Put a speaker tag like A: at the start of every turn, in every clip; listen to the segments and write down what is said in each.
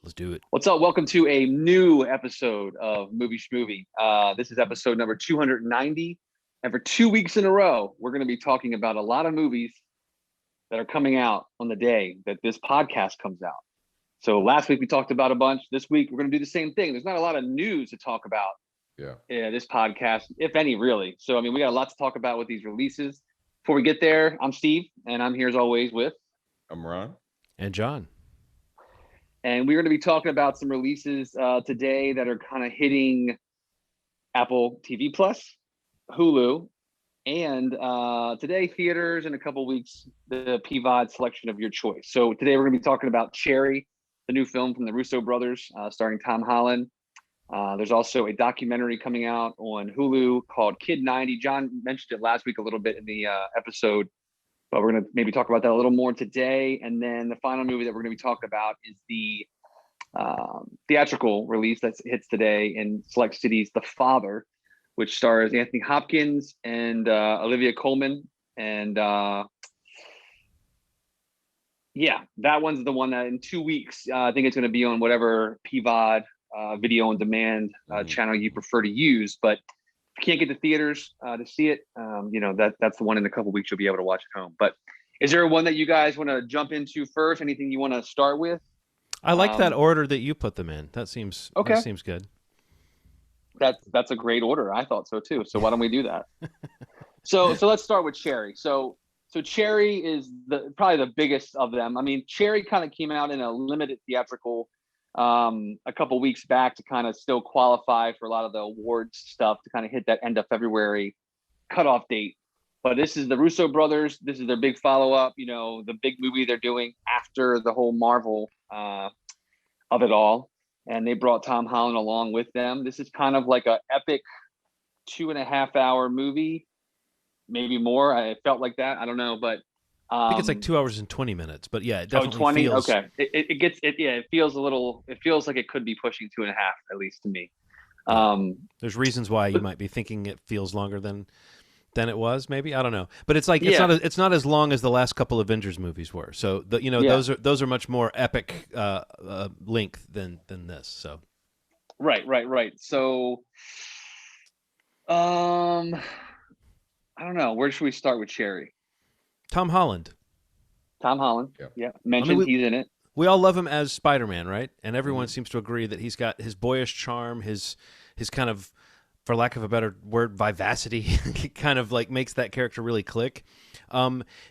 A: Let's do it.
B: What's up? Welcome to a new episode of Movie Schmovie. This is episode number 290. And for 2 weeks in a row, we're going to be talking about a lot of movies that are coming out on the day that this podcast comes out. So last week we talked about a bunch. This week we're going to do the same thing. There's not a lot of news to talk about this podcast, if any, really. So, I mean, we got a lot to talk about with these releases. Before we get there, I'm Steve, and I'm here as always with...
C: I'm Ron.
A: And John.
B: And we're going to be talking about some releases today that are kind of hitting Apple TV Plus, Hulu, and today theaters, in a couple weeks, the PVOD selection of your choice. So today we're going to be talking about Cherry, the new film from the Russo Brothers, starring Tom Holland. There's also a documentary coming out on Hulu called Kid 90. John mentioned it last week a little bit in the episode, but we're going to maybe talk about that a little more today. And then the final movie that we're going to be talking about is the theatrical release that hits today in select cities, The Father, which stars Anthony Hopkins and Olivia Colman. And yeah, that one's the one that in 2 weeks, I think it's going to be on whatever PVOD video on demand channel you prefer to use. But if you can't get to theaters to see it, that's the one in a couple weeks you'll be able to watch at home. But is there one that you guys want to jump into first? Anything you want to start with?
A: I like that order that you put them in. That seems okay. That seems good.
B: That's a great order. I thought so too. So why don't we do that? So let's start with Cherry. So Cherry is probably the biggest of them. I mean, Cherry kind of came out in a limited theatrical a couple weeks back to kind of still qualify for a lot of the awards stuff to kind of hit that end of February cutoff date. But this is the Russo Brothers. This is their big follow-up, the big movie they're doing after the whole Marvel of it all. And they brought Tom Holland along with them. This is kind of like an epic 2.5 hour movie, maybe more. I felt like that. I don't know, but
A: I think it's like 2 hours and 20 minutes, but yeah, it definitely feels...
B: Okay. It feels it feels like it could be pushing 2.5, at least to me.
A: There's reasons why you might be thinking it feels longer than it was, maybe. I don't know, but it's like it's not as long as the last couple Avengers movies were. So those are much more epic length than this. So
B: right. So I don't know. Where should we start with Cherry?
A: Tom Holland.
B: Yeah. Mentioned he's in it.
A: We all love him as Spider-Man, right? And everyone seems to agree that he's got his boyish charm, his kind of, for lack of a better word, vivacity kind of like makes that character really click.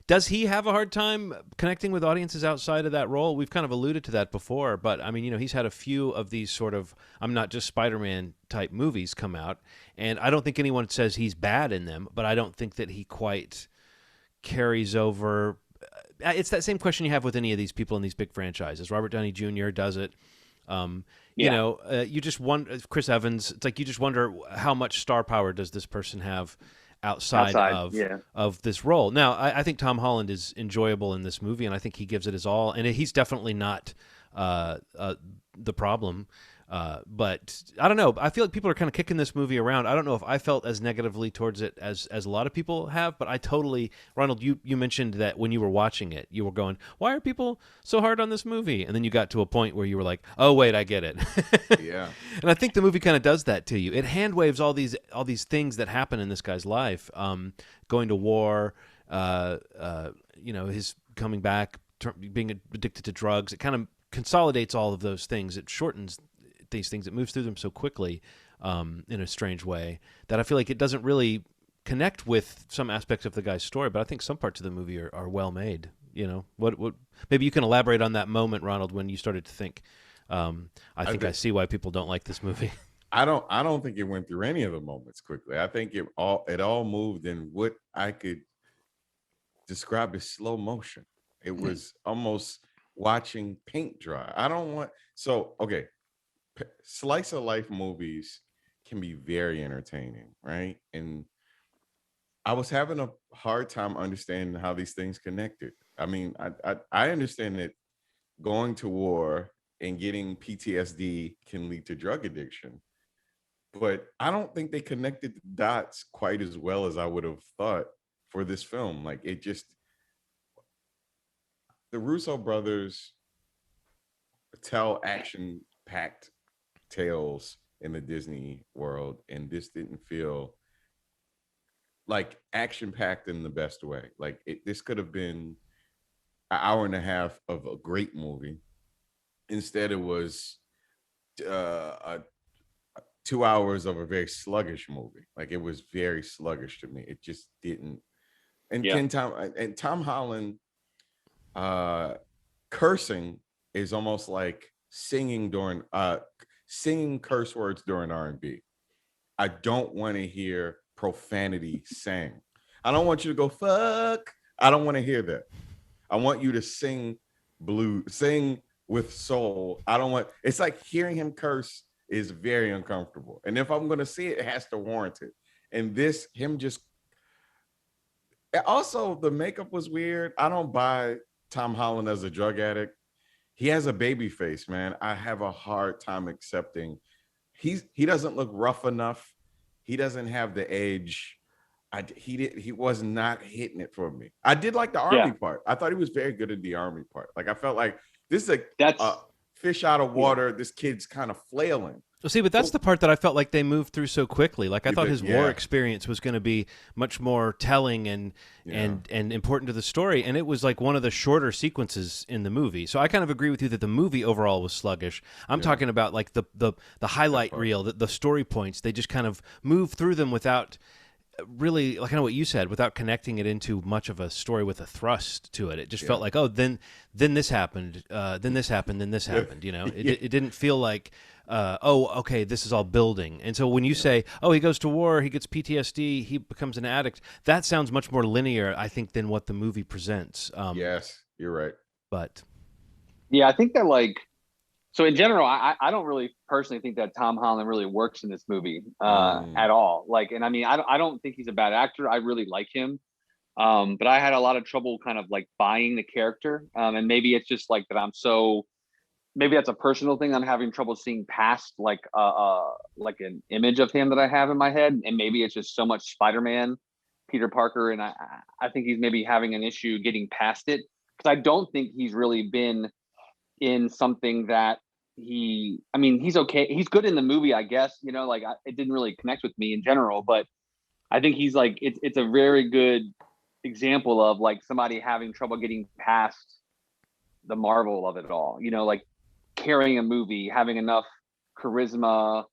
A: Does he have a hard time connecting with audiences outside of that role? We've kind of alluded to that before, but I mean, he's had a few of these sort of I'm not just Spider-Man type movies come out, and I don't think anyone says he's bad in them, but I don't think that he quite carries over. It's that same question you have with any of these people in these big franchises. Robert Downey Jr. does it. You just wonder, Chris Evans, it's like you just wonder how much star power does this person have outside of this role. Now, I think Tom Holland is enjoyable in this movie, and I think he gives it his all, and he's definitely not the problem. But I don't know. I feel like people are kind of kicking this movie around. I don't know if I felt as negatively towards it as a lot of people have, but I totally, Ronald, you mentioned that when you were watching it, you were going, why are people so hard on this movie? And then you got to a point where you were like, oh, wait, I get it.
C: Yeah.
A: And I think the movie kind of does that to you. It hand waves all these things that happen in this guy's life, going to war, his coming back, being addicted to drugs. It kind of consolidates all of those things. It shortens these things. It moves through them so quickly in a strange way that I feel like it doesn't really connect with some aspects of the guy's story, but I think some parts of the movie are well made. What maybe you can elaborate on that moment, Ronald, when you started to think I see why people don't like this movie.
C: I don't think it went through any of the moments quickly. I think it all moved in what I could describe as slow motion. It was almost watching paint dry. Slice of life movies can be very entertaining, right? And I was having a hard time understanding how these things connected. I mean, I understand that going to war and getting PTSD can lead to drug addiction, but I don't think they connected the dots quite as well as I would have thought for this film. Like the Russo brothers tell action-packed tales in the Disney world, and this didn't feel like action-packed in the best way. Like this could have been an hour and a half of a great movie. Instead, it was 2 hours of a very sluggish movie. Like it was very sluggish to me. It just didn't. And Tom Holland cursing is almost like singing curse words during R&B. I don't want to hear profanity sang. I don't want you to go fuck. I don't want to hear that. I want you to sing with soul. I don't want. It's like hearing him curse is very uncomfortable. And if I'm going to see it, it has to warrant it. And him just. Also, the makeup was weird. I don't buy Tom Holland as a drug addict. He has a baby face, man. I have a hard time accepting. He doesn't look rough enough. He doesn't have the edge. He was not hitting it for me. I did like the army part. I thought he was very good at the army part. Like I felt like this is a fish out of water. This kid's kind of flailing.
A: Well, see, but that's the part that I felt like they moved through so quickly. Like I thought his war experience was going to be much more telling and important to the story, and it was like one of the shorter sequences in the movie. So I kind of agree with you that the movie overall was sluggish. I'm talking about like the highlight reel, the story points. They just kind of moved through them without really, like I know what you said, without connecting it into much of a story with a thrust to it. It just felt like, oh, then this happened, then this happened, then this happened. You know, it didn't feel like. Okay, this is all building. And so when you say, oh, he goes to war, he gets PTSD, he becomes an addict, that sounds much more linear, I think, than what the movie presents.
C: Yes, you're right.
A: But
B: yeah, I think that so in general, I don't really personally think that Tom Holland really works in this movie at all. Like, and I mean, I don't think he's a bad actor. I really like him. But I had a lot of trouble kind of like buying the character. And maybe it's just like that maybe that's a personal thing. I'm having trouble seeing past like an image of him that I have in my head. And maybe it's just so much Spider-Man, Peter Parker. And I think he's maybe having an issue getting past it. Because I don't think he's really been in something that he's okay. He's good in the movie, I guess, you know, like it didn't really connect with me in general, but I think he's like, it's a very good example of like somebody having trouble getting past the Marvel of it all, you know, like carrying a movie, having enough charisma,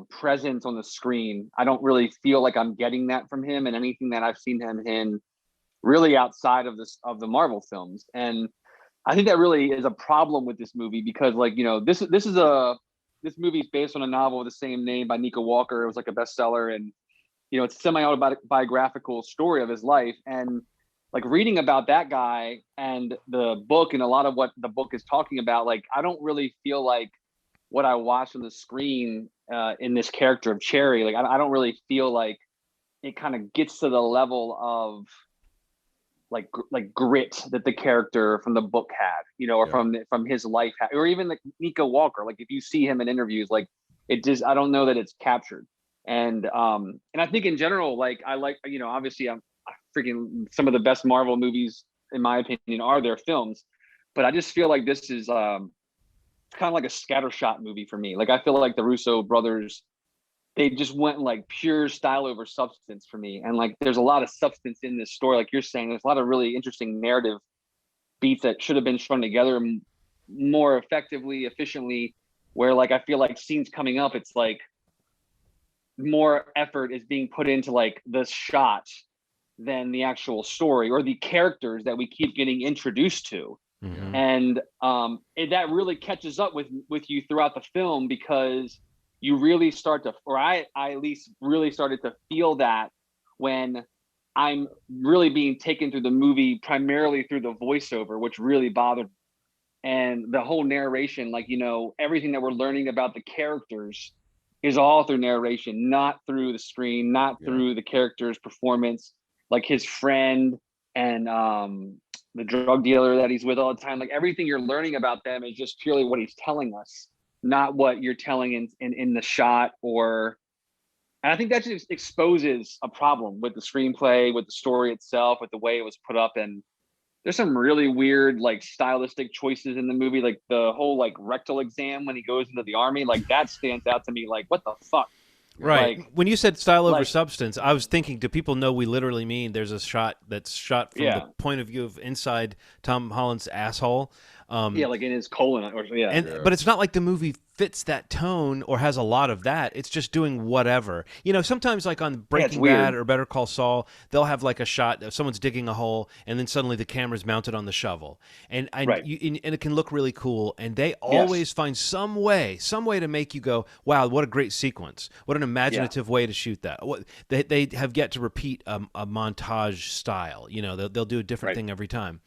B: presence on the screen. I don't really feel like I'm getting that from him and anything that I've seen him in really outside of the Marvel films. And I think that really is a problem with this movie because, like, you know, this movie is based on a novel of the same name by Nico Walker. It was like a bestseller, and you know, it's a semi-autobiographical story of his life. And like reading about that guy and the book and a lot of what the book is talking about, like I don't really feel like what I watched on the screen in this character of Cherry. Like I don't really feel like it kind of gets to the level of like grit that the character from the book had, you know, or from his life had, or even like Nico Walker. Like if you see him in interviews, like it just, I don't know that it's captured. And I think in general, like I like, you know, obviously I'm freaking some of the best Marvel movies in my opinion are their films, but I just feel like this is kind of like a scattershot movie for me. Like I feel like the Russo brothers, they just went like pure style over substance for me. And like, there's a lot of substance in this story. Like you're saying, there's a lot of really interesting narrative beats that should have been strung together more effectively, efficiently, where like, I feel like scenes coming up, it's like more effort is being put into like the shot than the actual story or the characters that we keep getting introduced to.
A: Mm-hmm.
B: And that really catches up with you throughout the film because you really start to, or I at least really started to feel that when I'm really being taken through the movie, primarily through the voiceover, which really bothered me. And the whole narration, like, you know, everything that we're learning about the characters is all through narration, not through the screen, not through the character's performance, like his friend and the drug dealer that he's with all the time. Like everything you're learning about them is just purely what he's telling us, not what you're telling in the shot. And I think that just exposes a problem with the screenplay, with the story itself, with the way it was put up. And there's some really weird like stylistic choices in the movie, like the whole like rectal exam when he goes into the army, like that stands out to me. Like, what the fuck?
A: Right.
B: Like,
A: When you said style over
B: like
A: substance, I was thinking, do people know we literally mean there's a shot that's shot from the
B: yeah,
A: point of view of inside Tom Holland's asshole?
B: yeah, like in his colon or yeah,
A: And but it's not like the movie fits that tone or has a lot of that. It's just doing whatever. You know, sometimes like on
B: yeah, it's
A: Breaking Bad
B: weird.
A: or Better Call Saul, they'll have like a shot of someone's digging a hole and then suddenly the camera's mounted on the shovel.
B: Right.
A: And it can look really cool, and they
B: Yes.
A: always find some way to make you go, "Wow, what a great sequence. What an
B: Yeah.
A: imaginative way to shoot that." What they have yet to repeat a montage style. You know, they'll do a different
B: Right.
A: thing every time.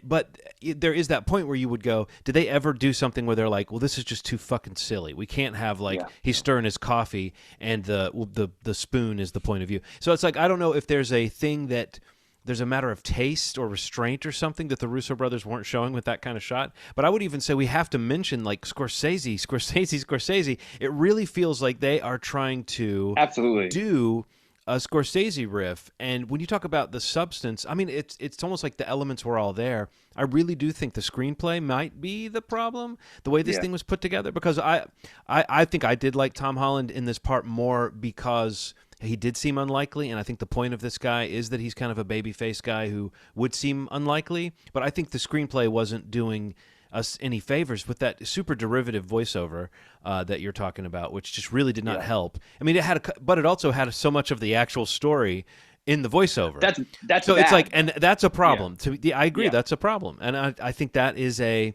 A: But there is that point where you would go, did they ever do something where they're like, well, this is just too fucking silly. We can't have like
B: Yeah.
A: he's stirring his coffee and the spoon is the point of view. So it's like I don't know if there's a thing that there's a matter of taste or restraint or something that the Russo brothers weren't showing with that kind of shot. But I would even say we have to mention like Scorsese. It really feels like they are trying to
B: Absolutely.
A: do a Scorsese riff. And when you talk about the substance, I mean, it's almost like the elements were all there. I really do think the screenplay might be the problem, the way this
B: Yeah.
A: thing was put together, because I think I did like Tom Holland in this part more because he did seem unlikely, and I think the point of this guy is that he's kind of a babyface guy who would seem unlikely. But I think the screenplay wasn't doing us any favors with that super derivative voiceover that you're talking about, which just really did not
B: Yeah.
A: help. I mean, but it also had so much of the actual story in the voiceover.
B: That's
A: So
B: bad.
A: it's like, and that's a problem. I agree,
B: Yeah.
A: that's a problem, and I think that is a.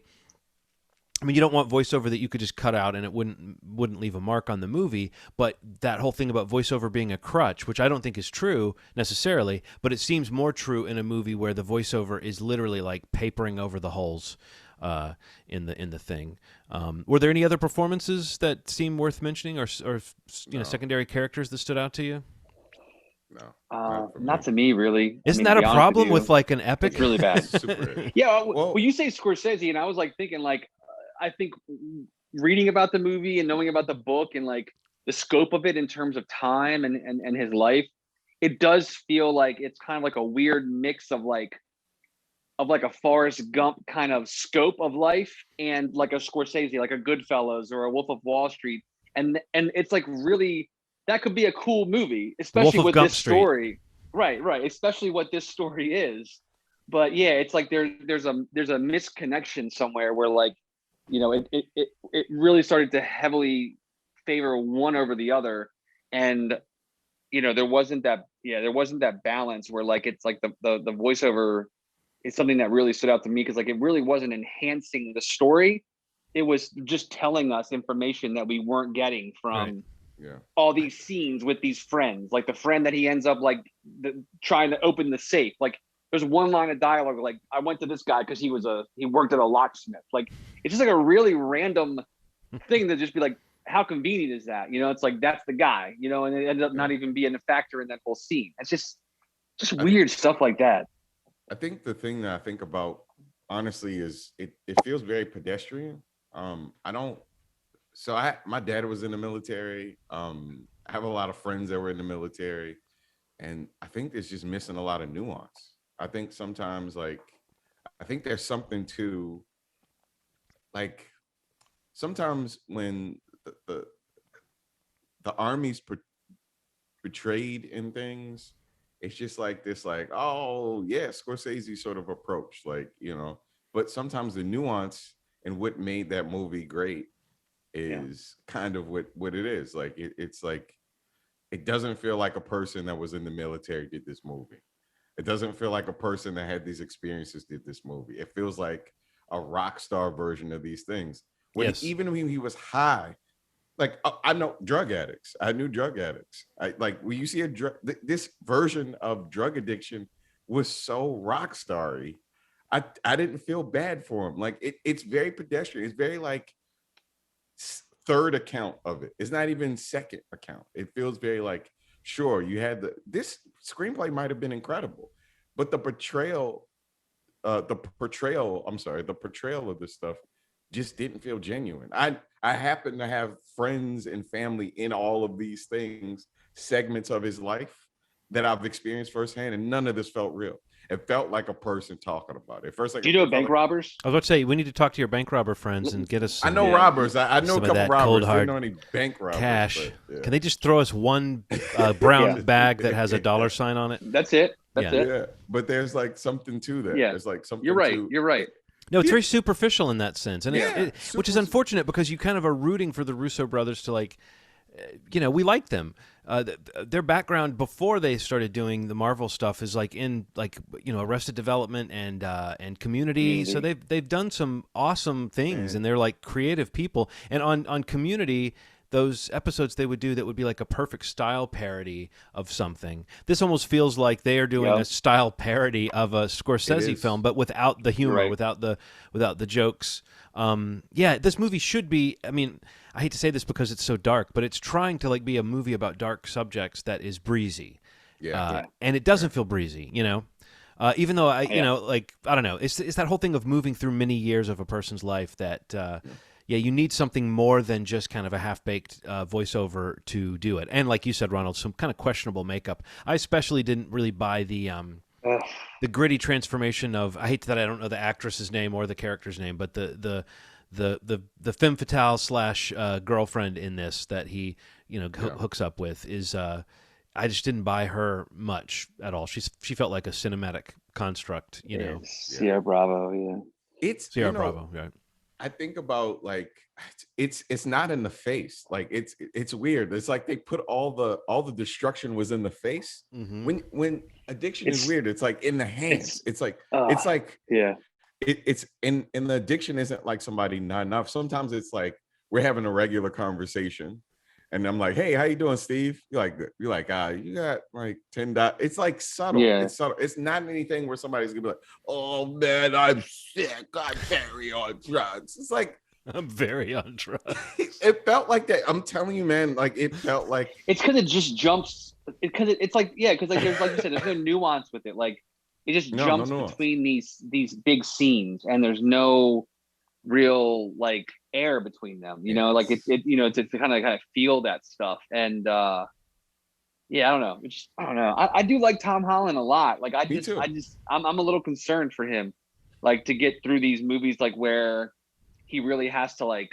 A: I mean, you don't want voiceover that you could just cut out and it wouldn't leave a mark on the movie. But that whole thing about voiceover being a crutch, which I don't think is true necessarily, but it seems more true in a movie where the voiceover is literally like papering over the holes in the thing. Were there any other performances that seem worth mentioning, or
C: No.
A: secondary characters that stood out to you?
C: No, not for me.
B: Not to me, really.
A: Isn't
B: I mean,
A: that
B: to
A: a
B: be honest
A: problem
B: you,
A: with like an epic?
B: it's really bad.
C: Super.
B: Yeah.
C: Well,
B: Well, you say Scorsese, and I was like thinking, like, I think reading about the movie and knowing about the book and like the scope of it in terms of time and his life, it does feel like it's kind of like a weird mix of like a Forrest Gump kind of scope of life and like a Scorsese, like a Goodfellas or a Wolf of Wall Street, and it's like really that could be a cool movie,
A: The Wolf
B: especially
A: of
B: with
A: Gump
B: this
A: Street.
B: story. Right, right. Especially what this story is. But yeah, it's like there's a misconnection somewhere where like, it really started to heavily favor one over the other. And there wasn't that balance where like it's like the voiceover is something that really stood out to me because like it really wasn't enhancing the story. It was just telling us information that we weren't getting
A: Right.
B: from
C: yeah.
B: all these scenes with these friends, like the friend that he ends up like trying to open the safe. Like there's one line of dialogue like, I went to this guy because he worked at a locksmith. Like it's just like a really random thing to just be like, how convenient is that? It's like that's the guy, and it ended up not even being a factor in that whole scene. It's just weird stuff like that.
C: I think the thing that I think about honestly is it feels very pedestrian. I don't. So my dad was in the military. I have a lot of friends that were in the military, and I think there's just missing a lot of nuance. I think sometimes I think there's something to like sometimes when the army's portrayed in things, it's just like this, like, oh yeah, Scorsese sort of approach, but sometimes the nuance and what made that movie great is kind of what it is. Like it's like it doesn't feel like a person that was in the military did this movie. It doesn't feel like a person that had these experiences did this movie. It feels like a rock star version of these things. Even when he was high, like I know drug addicts. I knew drug addicts. When you see this version of drug addiction was so rock starry. I didn't feel bad for him. Like it's very pedestrian. It's very like third account of it. It's not even second account. It feels very like, sure, you had this screenplay might have been incredible, but the portrayal of this stuff just didn't feel genuine. I happen to have friends and family in all of these things, segments of his life that I've experienced firsthand, and none of this felt real. It felt like a person talking about it. First, like,
B: Do you know bank robbers?
A: I was about to say, we need to talk to your bank robber friends and get us some,
C: I know robbers. I know a
A: some of
C: couple
A: that
C: robbers.
A: cold,
C: I
A: hard
C: don't know any bank robbers.
A: cash.
C: But, yeah.
A: Can they just throw us one brown
B: Yeah.
A: bag that has a dollar sign on it?
B: That's it. That's
A: Yeah.
B: it.
C: Yeah, but there's like something to that.
B: Yeah.
C: There's like something.
B: You're right. You're right.
A: No, it's very superficial in that sense, and
C: Yeah,
A: which is unfortunate because you kind of are rooting for the Russo brothers to, like, we like them. Their background before they started doing the Marvel stuff is like in Arrested Development and Community. So they've done some awesome things, and they're like creative people. And on Community, those episodes they would do that would be like a perfect style parody of something. This almost feels like they are doing a style parody of a Scorsese film, but without the humor, without the jokes. This movie should be, I mean, I hate to say this because it's so dark, but it's trying to like be a movie about dark subjects that is breezy. And it doesn't feel breezy, even though I don't know, it's that whole thing of moving through many years of a person's life that, you need something more than just kind of a half-baked voiceover to do it. And like you said, Ronald, some kind of questionable makeup. I especially didn't really buy the gritty transformation of, I hate that I don't know the actress's name or the character's name, but the femme fatale slash girlfriend in this that he hooks up with is I just didn't buy her much at all. She felt like a cinematic construct,
B: Sierra Bravo,
C: It's
A: Sierra Bravo, right?
C: I think about like it's not in the face. Like it's weird. It's like they put all the destruction was in the face.
A: Mm-hmm.
C: When addiction is weird, it's like in the hands. It's like it's and the addiction isn't like somebody not enough. Sometimes it's like we're having a regular conversation. And I'm like, hey, how you doing, Steve? You're like, you got like $10. It's like subtle.
B: Yeah.
C: It's subtle. It's not anything where somebody's gonna be like, oh man, I'm sick. I'm very on drugs. It's like
A: I'm very on drugs.
C: It felt like that. I'm telling you, man. Like it felt like
B: it's because it just jumps. Because it's like because like there's like you said, there's no nuance with it. Like it just jumps between these big scenes, and there's no real like air between them, like it to kind of feel that stuff. And I don't know. I don't know. I do like Tom Holland a lot. Like I'm a little concerned for him, like to get through these movies, like where he really has to like.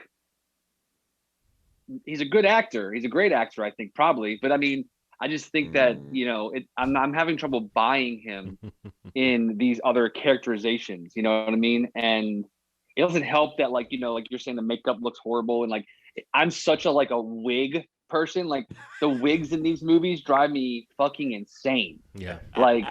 B: He's a good actor. He's a great actor, I think, probably. But I mean, I just think that I'm having trouble buying him in these other characterizations. You know what I mean? And it doesn't help that like you're saying the makeup looks horrible, and like I'm such a wig person. Like the wigs in these movies drive me fucking insane.
A: Yeah.
B: Like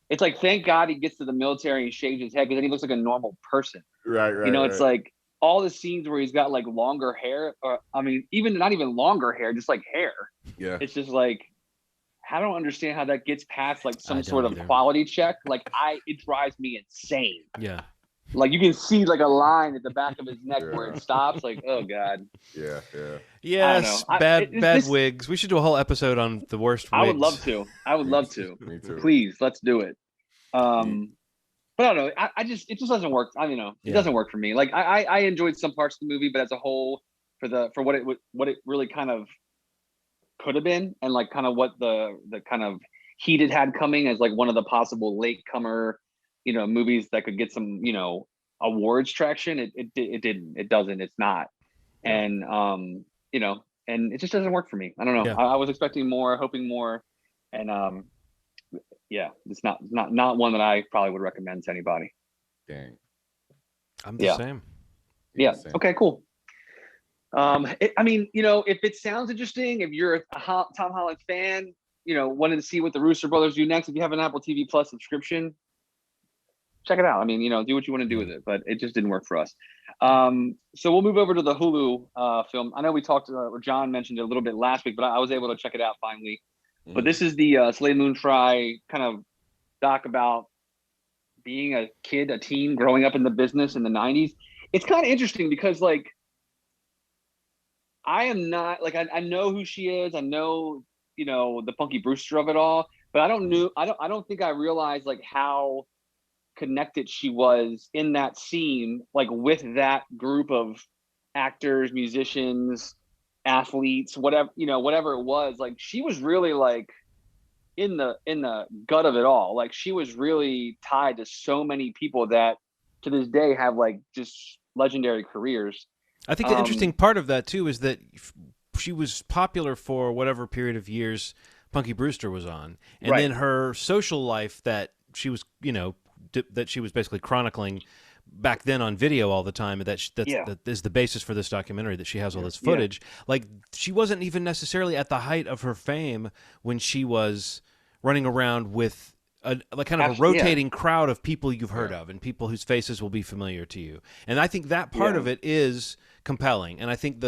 B: it's like thank God he gets to the military and shaves his head because then he looks like a normal person.
C: Right.
B: It's like all the scenes where he's got like longer hair, or I mean even not even longer hair, just like hair.
C: Yeah.
B: It's just like I don't understand how that gets past like some sort of quality check. Like it drives me insane.
A: Yeah.
B: Like you can see like a line at the back of his neck where it stops. Like, oh god.
C: Yeah.
A: Yes, bad wigs. We should do a whole episode on the worst wigs.
B: I would love to.
C: Me too.
B: Please, let's do it. But I don't know. It just doesn't work. I don't know. It doesn't work for me. Like I enjoyed some parts of the movie, but as a whole, for what it really kind of could have been, and like kind of what the kind of heat it had coming as like one of the possible latecomer movies that could get some awards traction, it didn't. It doesn't. It's not. And and it just doesn't work for me. I don't know. I was expecting more, hoping more, and it's not one that I probably would recommend to anybody.
C: Dang.
A: I'm the same.
B: Yeah. Okay, cool. I mean, if it sounds interesting, if you're a Tom Holland fan, wanted to see what the Russo Brothers do next, if you have an Apple TV Plus subscription, check it out. I mean, do what you want to do with it, but it just didn't work for us. So we'll move over to the Hulu film. I know we talked, or John mentioned it a little bit last week, but I was able to check it out finally. Mm-hmm. But this is the Soleil Moon Frye kind of doc about being a kid, a teen, growing up in the business in the 90s. It's kind of interesting because, like, I am not, like, I know who she is. I know, the Punky Brewster of it all, but I don't think I realized, like, how connected she was in that scene, like with that group of actors, musicians, athletes, whatever it was. Like she was really like in the gut of it all. Like, she was really tied to so many people that to this day have like just legendary careers.
A: I think the interesting part of that too is that she was popular for whatever period of years Punky Brewster was on, and then her social life that she was, that she was basically chronicling back then on video all the time. That is the basis for this documentary, that she has all this footage. Like, she wasn't even necessarily at the height of her fame when she was running around with a rotating crowd of people you've heard of and people whose faces will be familiar to you. And I think that part of it is compelling. And I think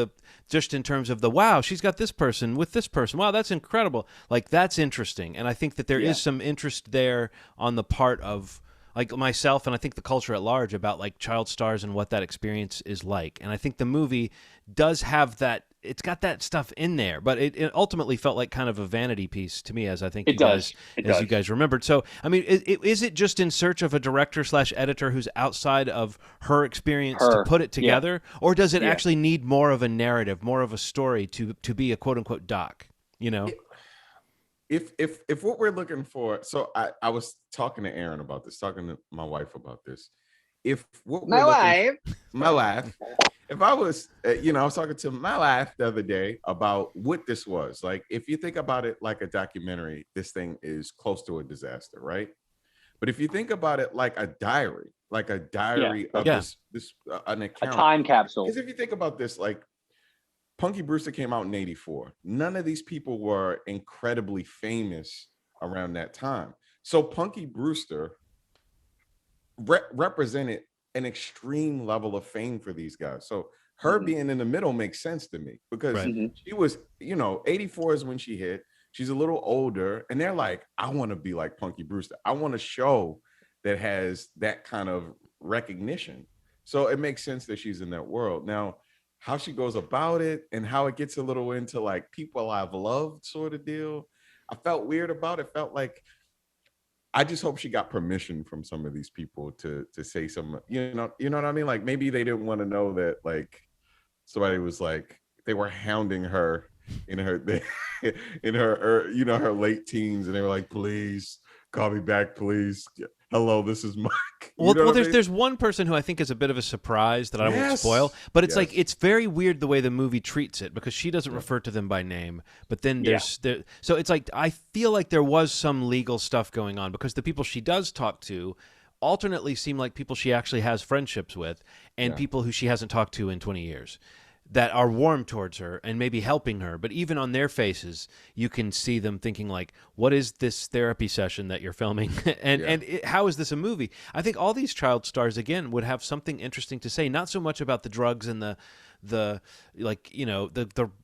A: just in terms of wow, she's got this person with this person. Wow, that's incredible. Like, that's interesting. And I think that there is some interest there on the part of like myself, and I think the culture at large, about like child stars and what that experience is like. And I think the movie does have that. It's got that stuff in there, but it ultimately felt like kind of a vanity piece to me, as I think you guys remembered. So, I mean, is it just in search of a director/editor who's outside of her experience to put it together, or does it actually need more of a narrative, more of a story to be a quote unquote doc?
C: If what we're looking for, so I was talking to Aaron about this, talking to my wife about this. If I was, I was talking to my wife the other day about what this was. Like, if you think about it like a documentary, this thing is close to a disaster, right? But if you think about it like a diary of this an account,
B: a time capsule.
C: Because if you think about this, like, Punky Brewster came out in 84. None of these people were incredibly famous around that time. So Punky Brewster represented an extreme level of fame for these guys. So her being in the middle makes sense to me, because she was, 84 is when she hit. She's a little older, and they're like, I want to be like Punky Brewster. I want a show that has that kind of recognition. So it makes sense that she's in that world. Now, how she goes about it and how it gets a little into like people I've loved sort of deal, I felt weird about it. Felt like, I just hope she got permission from some of these people to say some, you know what I mean? Like, maybe they didn't want to know that, like, somebody was like, they were hounding her in her her late teens, and they were like, please call me back, please. Hello, this is Mike.
A: There's one person who I think is a bit of a surprise that I won't spoil, but it's like, it's very weird the way the movie treats it, because she doesn't refer to them by name, but then so it's like, I feel like there was some legal stuff going on, because the people she does talk to alternately seem like people she actually has friendships with, and people who she hasn't talked to in 20 years. That are warm towards her and maybe helping her, but even on their faces, you can see them thinking like, "What is this therapy session that you're filming?" How is this a movie? I think all these child stars again would have something interesting to say, not so much about the drugs and the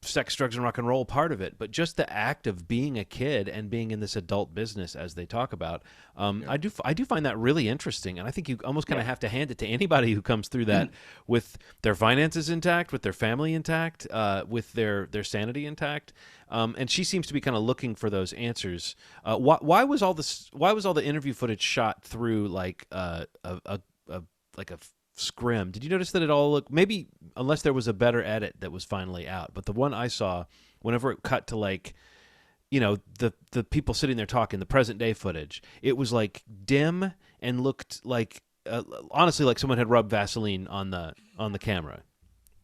A: sex, drugs, and rock and roll part of it, but just the act of being a kid and being in this adult business, as they talk about. I do find that really interesting, and I think you almost kind of have to hand it to anybody who comes through that with their finances intact, with their family intact, with their sanity intact. And she seems to be kind of looking for those answers. Why was all the interview footage shot through like a scrim? Did you notice that it all looked, maybe unless there was a better edit that was finally out, but the one I saw, whenever it cut to like, the people sitting there talking, the present day footage, it was like dim and looked like honestly like someone had rubbed Vaseline on the camera.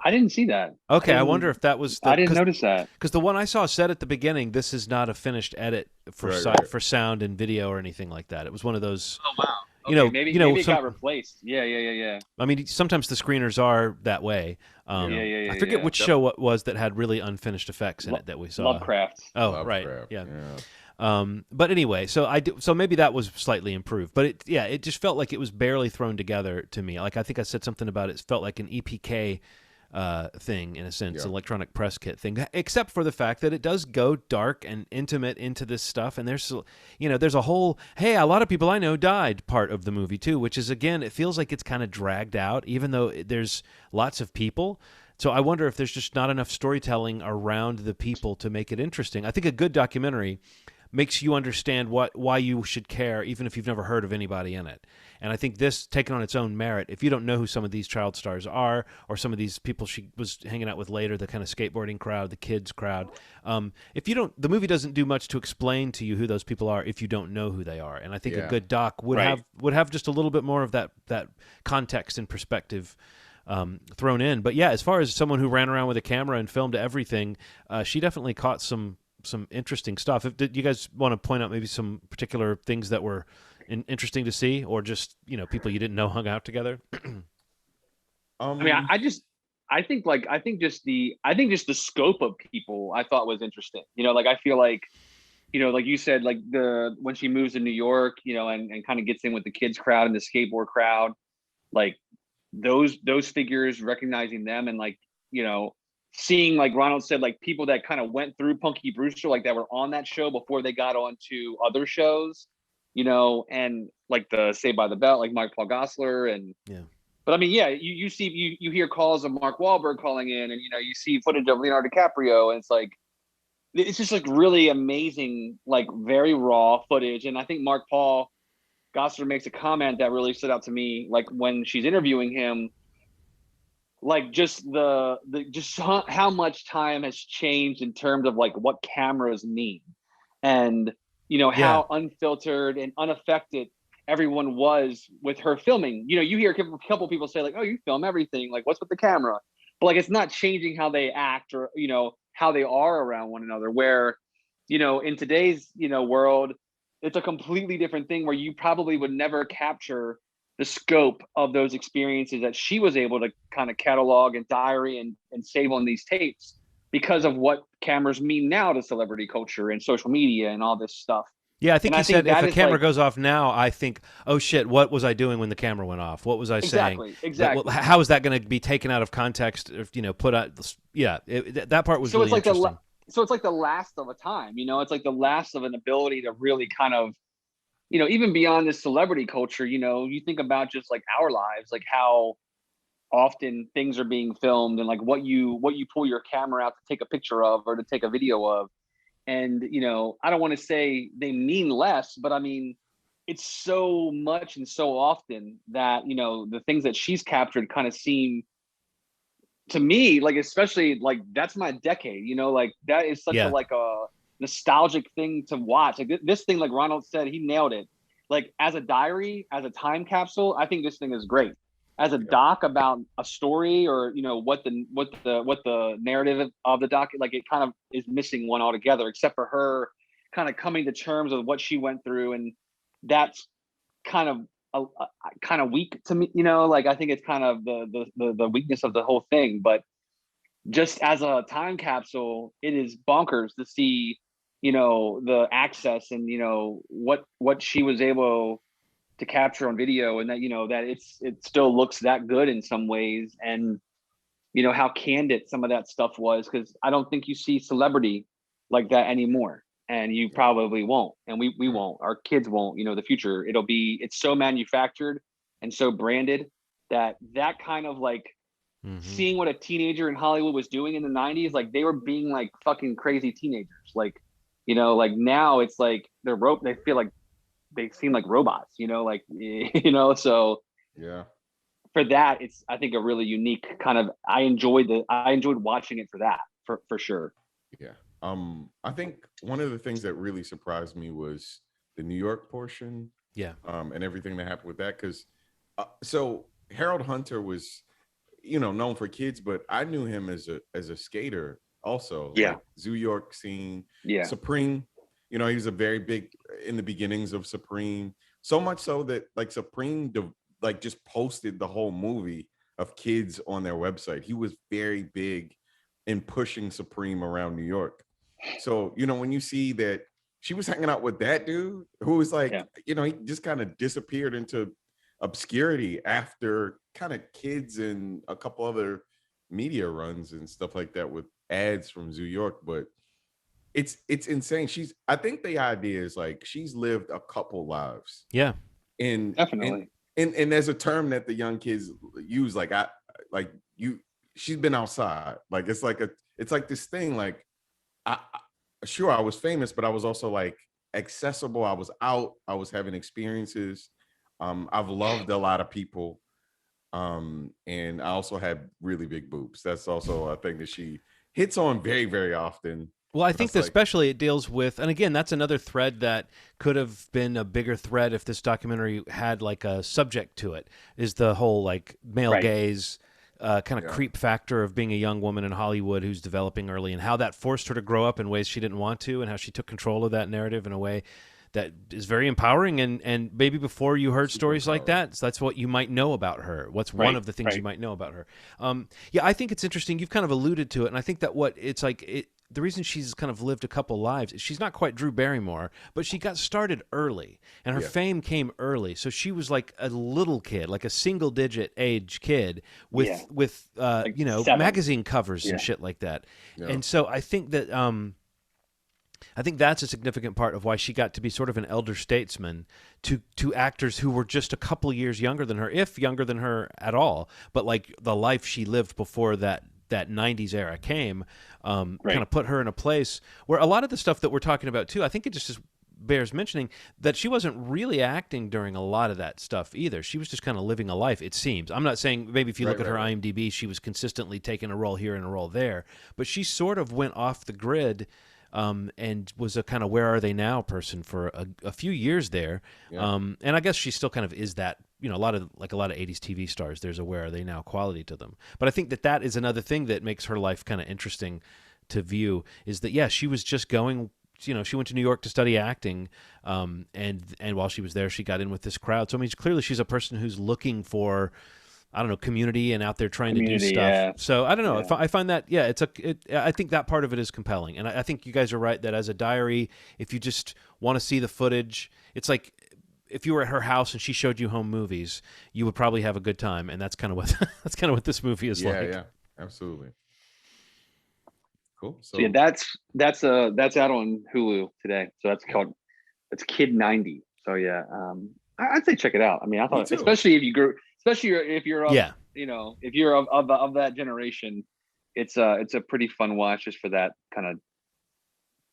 B: I didn't see that.
A: Okay, I wonder if that was
B: I didn't notice that,
A: because the one I saw said at the beginning, this is not a finished edit for for sound and video or anything like that. It was one of those.
B: Oh wow. Okay, maybe it got replaced. Yeah.
A: I mean, sometimes the screrners are that way. I forget which show it was that had really unfinished effects in it that we saw.
B: Lovecraft.
A: Oh,
C: Lovecraft.
A: Right. Yeah. But anyway, so maybe that was slightly improved. But it just felt like it was barely thrown together to me. Like, I think I said something about it felt like an EPK thing, in a sense, electronic press kit thing, except for the fact that it does go dark and intimate into this stuff, and there's a whole, hey, a lot of people I know died part of the movie too, which is, again, it feels like it's kind of dragged out, even though there's lots of people. So I wonder if there's just not enough storytelling around the people to make it interesting. I think a good documentary makes you understand why you should care, even if you've never heard of anybody in it. And I think this, taken on its own merit, if you don't know who some of these child stars are, or some of these people she was hanging out with later, the kind of skateboarding crowd, the kids crowd, if you don't, the movie doesn't do much to explain to you who those people are if you don't know who they are. And I think a good doc would have just a little bit more of that context and perspective thrown in. But yeah, as far as someone who ran around with a camera and filmed everything, she definitely caught some interesting stuff. Did you guys want to point out maybe some particular things that were interesting to see, or just people you didn't know hung out together?
B: I mean, I think just the scope of people I thought was interesting. Like I feel like, like you said, like when she moves to New York, and kind of gets in with the kids crowd and the skateboard crowd, like those figures, recognizing them, and like, seeing, like Ronald said, like people that kind of went through Punky Brewster, like that were on that show before they got on to other shows, and like the Saved by the Bell, like Mark Paul Gosselaar, and but I mean, yeah, you see, you hear calls of Mark Wahlberg calling in, and you see footage of Leonardo DiCaprio, and it's just like really amazing, like very raw footage. And I think Mark Paul Gosselaar makes a comment that really stood out to me, like when she's interviewing him, like just how much time has changed in terms of like what cameras mean, and how unfiltered and unaffected everyone was with her filming. You hear a couple people say like, oh, you film everything, like what's with the camera? But like it's not changing how they act, or how they are around one another, where in today's world, it's a completely different thing, where you probably would never capture the scope of those experiences that she was able to kind of catalog and diary and save on these tapes, because of what cameras mean now to celebrity culture and social media and all this stuff.
A: Yeah, I think he said if a camera goes off now, I think, oh shit, what was I doing when the camera went off? What was I saying?
B: Exactly.
A: How is that going to be taken out of context? If, put out. Yeah, that part was really interesting.
B: So it's like the last of a time. It's like the last of an ability to really kind of, even beyond this celebrity culture. You think about just like our lives, like how often things are being filmed, and like what you pull your camera out to take a picture of or to take a video of. And, I don't want to say they mean less, but I mean, it's so much and so often that, the things that she's captured kind of seem to me, like, especially like, that's my decade, like that is such a nostalgic thing to watch. Like this thing, like Ronald said, he nailed it. Like as a diary, as a time capsule, I think this thing is great. As a doc about a story, or what the narrative of the doc, like it kind of is missing one altogether, except for her kind of coming to terms with what she went through, and that's kind of weak to me. Like I think it's kind of the weakness of the whole thing. But just as a time capsule, it is bonkers to see the access and what she was able to capture on video, and that that it still looks that good in some ways, and how candid some of that stuff was, because I don't think you see celebrity like that anymore, and you probably won't, and we won't, our kids won't. The future, it's so manufactured and so branded that kind of like seeing what a teenager in Hollywood was doing in the 90s, like they were being like fucking crazy teenagers, like like now it's like they feel like they seem like robots, so
C: yeah,
B: for that, it's, I think, a really unique kind of, I enjoyed watching it for that, for sure.
C: Yeah. I think one of the things that really surprised me was the New York portion.
A: Yeah.
C: And everything that happened with that. Cause so Harold Hunter was, known for kids, but I knew him as a skater also.
B: Yeah.
C: Like Zoo York scene,
B: Supreme.
C: he was a very big in the beginnings of Supreme, so much so that like Supreme just posted the whole movie of kids on their website. He was very big in pushing Supreme around New York. So, when you see that she was hanging out with that dude who was like, he just kind of disappeared into obscurity after kind of Kids and a couple other media runs and stuff like that with ads from Zoo York. But it's insane. I think the idea is like she's lived a couple lives.
A: Yeah.
B: And definitely.
C: And there's a term that the young kids use, she's been outside. Like it's like this thing, like I was famous, but I was also like accessible. I was out. I was having experiences. I've loved a lot of people. And I also had really big boobs. That's also a thing that she hits on very, very often.
A: Well, I think
C: That's
A: that
C: like,
A: especially it deals with, and again, that's another thread that could have been a bigger thread if this documentary had like a subject to it, is the whole like male gaze kind of creep factor of being a young woman in Hollywood who's developing early, and how that forced her to grow up in ways she didn't want to, and how she took control of that narrative in a way that is very empowering. And maybe before you heard stories like that, so that's what you might know about her. What's one of the things you might know about her. Yeah, I think it's interesting. You've kind of alluded to it, and I think that what it's like, the reason she's kind of lived a couple lives is she's not quite Drew Barrymore, but she got started early, and her fame came early. So she was like a little kid, like a single-digit age kid with like you know,
B: 7
A: magazine covers and shit like that. Yeah. And so I think that I think that's a significant part of why she got to be sort of an elder statesman to actors who were just a couple years younger than her, if younger than her at all. But like the life she lived before that 90s era came, kind of put her in a place where a lot of the stuff that we're talking about too, I think it just bears mentioning that she wasn't really acting during a lot of that stuff either. She was just kind of living a life, it seems. I'm not saying maybe if you look at her IMDb, she was consistently taking a role here and a role there, but she sort of went off the grid and was a kind of where are they now person for a few years there. And I guess she still kind of is that, you know, a lot of 80s TV stars, there's a where are they now quality to them. But I think that is another thing that makes her life kind of interesting to view, is that, yeah, she was just going, you know, she went to New York to study acting, and while she was there, she got in with this crowd. So I mean, clearly she's a person who's looking for, I don't know, community and out there trying to do stuff. Yeah. So I don't know. I find that, I think that part of it is compelling. And I think you guys are right that as a diary, if you just want to see the footage, it's like if you were at her house and she showed you home movies, you would probably have a good time. And that's kind of what what this movie is like.
C: Yeah, absolutely. Cool.
B: So yeah, that's out on Hulu today. So it's Kid 90. So yeah, I'd say check it out. I mean, I thought, especially if you're of, you know, if you're of that generation, it's a pretty fun watch just for that kind of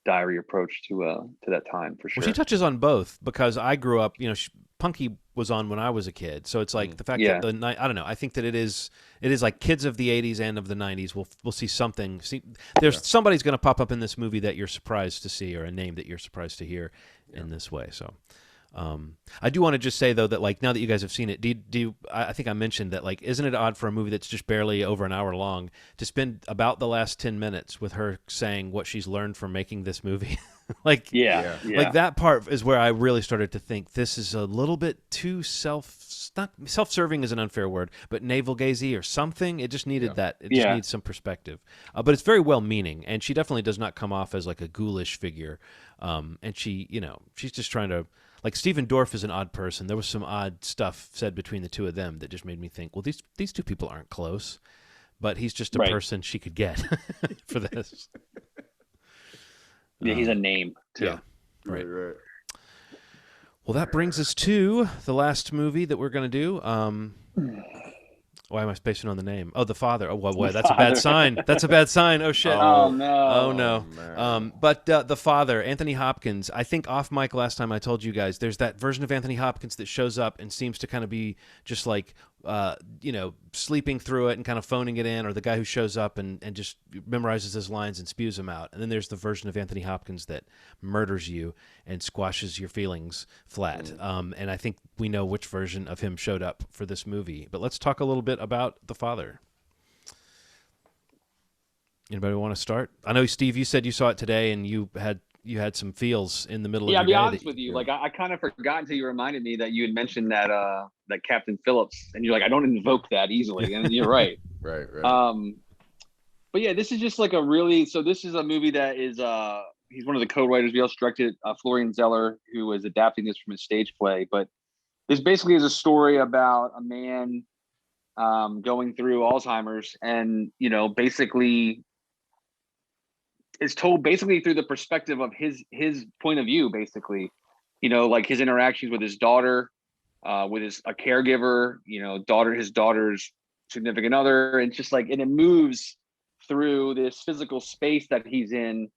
B: diary approach to that time, for sure.
A: Well, she touches on both, because I grew up, you know, Punky was on when I was a kid, so it's like the fact that I don't know, I think that it is like kids of the 80s and of the 90s will see something. There's somebody's going to pop up in this movie that you're surprised to see, or a name that you're surprised to hear in this way. So I do want to just say though that, like, now that you guys have seen it, do you, I think I mentioned that, like, isn't it odd for a movie that's just barely over an hour long to spend about the last 10 minutes with her saying what she's learned from making this movie? like that part is where I really started to think this is a little bit too self-serving is an unfair word, but navel-gazing or something. It just needed that. It just needs some perspective. But it's very well-meaning, and she definitely does not come off as like a ghoulish figure. And she, you know, she's just trying to, like, Stephen Dorff is an odd person. There was some odd stuff said between the two of them that just made me think, well, these two people aren't close, but he's just a person she could get for this.
B: Yeah, he's a name too.
A: Yeah, right. Well, that brings us to the last movie that we're going to do. Why am I spacing on the name? Oh, The Father. Oh, well, boy, that's a bad sign. That's a bad sign. Oh, shit.
B: Oh, no.
A: Oh, no. But The Father, Anthony Hopkins, I think off mic last time I told you guys, there's that version of Anthony Hopkins that shows up and seems to kind of be just like, you know, sleeping through it and kind of phoning it in, or the guy who shows up and just memorizes his lines and spews them out. And then there's the version of Anthony Hopkins that murders you and squashes your feelings flat. And I think we know which version of him showed up for this movie. But let's talk a little bit about The Father. Anybody want to start? I know, Steve, you said you saw it today and you had some feels in the middle of your day.
B: Yeah, I'll be honest with you. Like, I kind of forgot until you reminded me that you had mentioned that Captain Phillips, and you're like, I don't invoke that easily, and you're right.
C: Right.
B: But yeah, this is just like this is a movie that is he's one of the co-writers. We also directed Florian Zeller, who was adapting this from his stage play. But this basically is a story about a man going through Alzheimer's, and, you know, basically is told basically through the perspective of his point of view, basically, you know, like his interactions with his daughter, with a caregiver, you know, his daughter's significant other, and just like, and it moves through this physical space that he's in,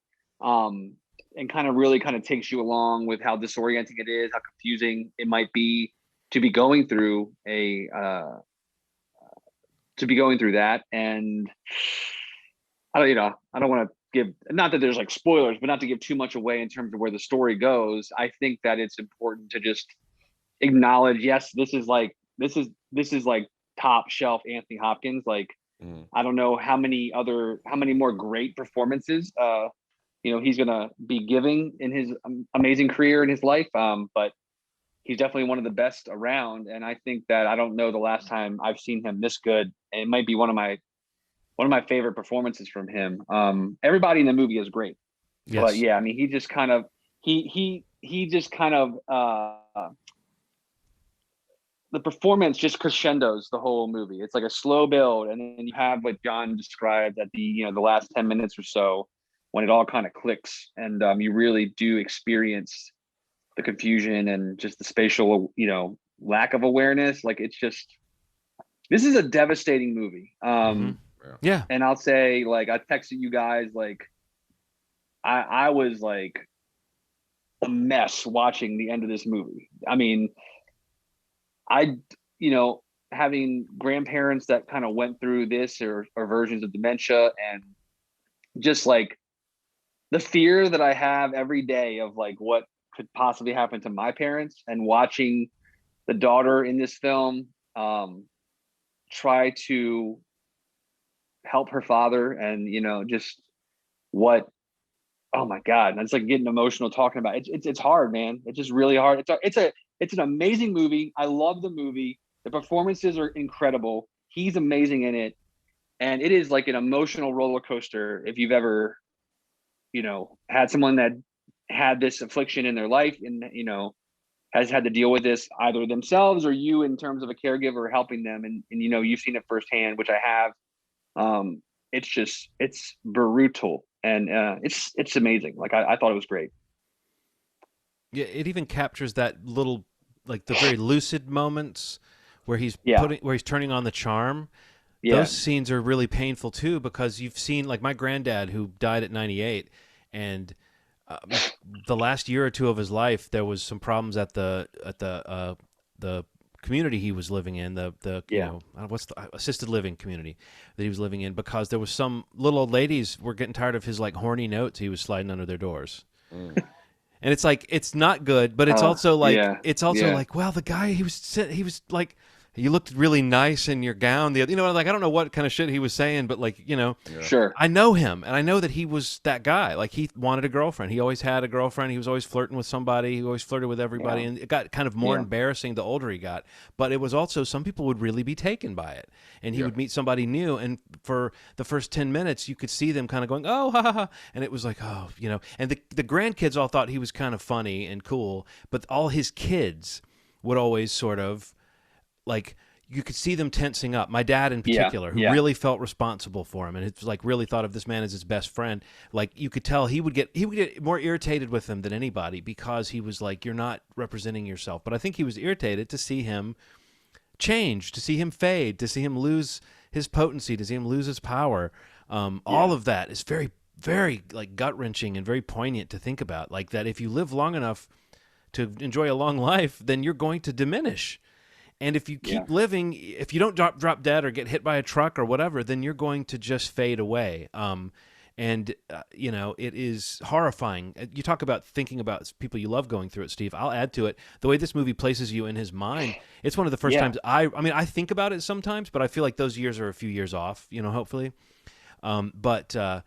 B: and kind of really kind of takes you along with how disorienting it is, how confusing it might be to be going through that. And I don't want to give, not that there's like spoilers, but not to give too much away in terms of where the story goes. I think that it's important to just acknowledge, yes, this is like top shelf Anthony Hopkins. Like, I don't know how many more great performances he's gonna be giving in his amazing career in his life. But he's definitely one of the best around. And I think that, I don't know the last time I've seen him this good. And it might be one of my favorite performances from him. Everybody in the movie is great. Yes. But yeah, I mean, he just kind of the performance just crescendos the whole movie. It's like a slow build, and then you have what John described at the last 10 minutes or so, when it all kind of clicks, and you really do experience the confusion and just the spatial lack of awareness. Like, it's just, this is a devastating movie.
A: Yeah.
B: And I'll say, like, I texted you guys, like, I was like a mess watching the end of this movie. I mean, having grandparents that kind of went through this or versions of dementia, and just like the fear that I have every day of like what could possibly happen to my parents, and watching the daughter in this film try to help her father, and just what, oh my God, it's like getting emotional talking about it. It's hard, man. It's just really hard. It's an amazing movie. I love the movie. The performances are incredible. He's amazing in it, and it is like an emotional roller coaster. If you've ever had someone that had this affliction in their life, and has had to deal with this either themselves or you, in terms of a caregiver helping them, and you've seen it firsthand, which I have. It's brutal, and it's amazing. Like, I thought it was great.
A: Yeah, it even captures that little, like, the very lucid moments where he's turning on the charm. Yeah. Those scenes are really painful too, because you've seen, like, my granddad, who died at 98, and the last year or two of his life, there was some problems at the community he was living in, what's the assisted living community that he was living in, because there was some little old ladies were getting tired of his, like, horny notes he was sliding under their doors. And it's like, it's not good, but it's also like, like, well, the guy, he was like, you looked really nice in your gown. Like, I don't know what kind of shit he was saying, but, like,
B: Sure.
A: I know him, and I know that he was that guy. Like, he wanted a girlfriend. He always had a girlfriend. He was always flirting with somebody. He always flirted with everybody, and it got kind of more embarrassing the older he got. But it was also, some people would really be taken by it, and he would meet somebody new, and for the first 10 minutes, you could see them kind of going, oh, ha, ha, ha, and it was like, oh, and the grandkids all thought he was kind of funny and cool, but all his kids would always sort of, like, you could see them tensing up. My dad in particular, who really felt responsible for him, and it's like really thought of this man as his best friend. Like, you could tell he would get more irritated with him than anybody, because he was like, you're not representing yourself. But I think he was irritated to see him change, to see him fade, to see him lose his potency, to see him lose his power. All of that is very, very, like, gut-wrenching and very poignant to think about. Like, that if you live long enough to enjoy a long life, then you're going to diminish. And if you keep living, if you don't drop dead or get hit by a truck or whatever, then you're going to just fade away. It is horrifying. You talk about thinking about people you love going through it, Steve. I'll add to it, the way this movie places you in his mind. It's one of the first times I think about it sometimes, but I feel like those years are a few years off, hopefully. This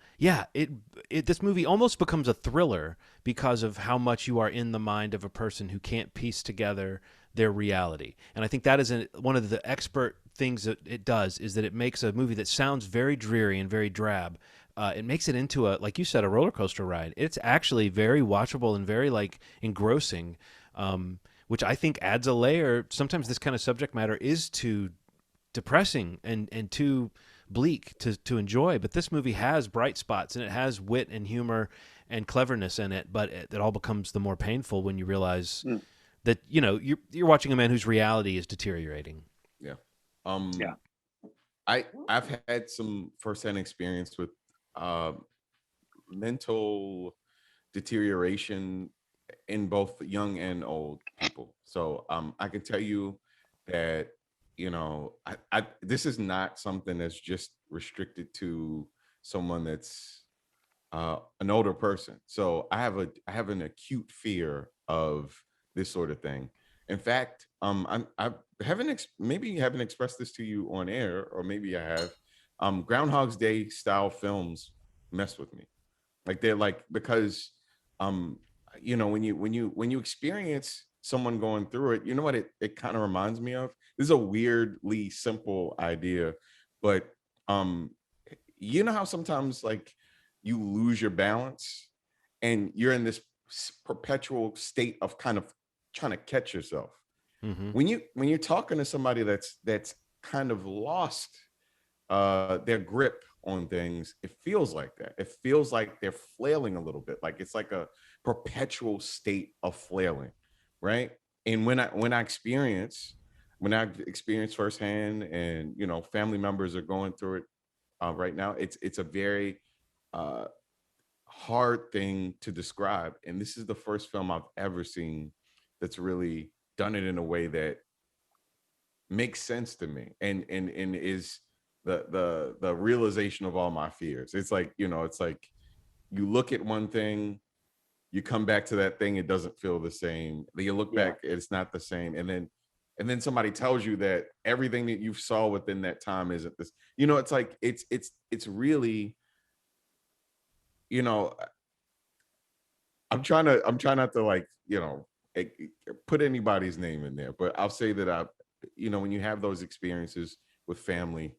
A: movie almost becomes a thriller because of how much you are in the mind of a person who can't piece together their reality. And I think that is one of the expert things that it does, is that it makes a movie that sounds very dreary and very drab. It makes it into like you said, a roller coaster ride. It's actually very watchable and very, like, engrossing, which I think adds a layer. Sometimes this kind of subject matter is too depressing and too bleak to enjoy, but this movie has bright spots, and it has wit and humor and cleverness in it, but it all becomes the more painful when you realize that you're watching a man whose reality is deteriorating.
C: I've had some firsthand experience with mental deterioration in both young and old people. So I can tell you that, you know, this is not something that's just restricted to someone that's an older person. So I have an acute fear of this sort of thing. In fact, I haven't maybe haven't expressed this to you on air, or maybe I have. Groundhog's Day style films mess with me. Like they're like, because um you know, when you experience someone going through it, you know what it kind of reminds me of? This is a weirdly simple idea, but um you know how sometimes like you lose your balance and you're in this perpetual state of kind of trying to catch yourself.
A: Mm-hmm.
C: When you're talking to somebody that's kind of lost their grip on things, it feels like that. It feels like they're flailing a little bit, like it's like a perpetual state of flailing, right? And when I experience firsthand, and you know, family members are going through it right now, it's a very uh, hard thing to describe. And this is the first film I've ever seen that's really done it in a way that makes sense to me, and is the realization of all my fears. It's like, you know, it's like you look at one thing, you come back to that thing, it doesn't feel the same. Then you look back, it's not the same, and then somebody tells you that everything that you saw within that time isn't this. You know, it's like it's really, you know, I'm trying not to, like, you know, put anybody's name in there, but I'll say that you know, when you have those experiences with family,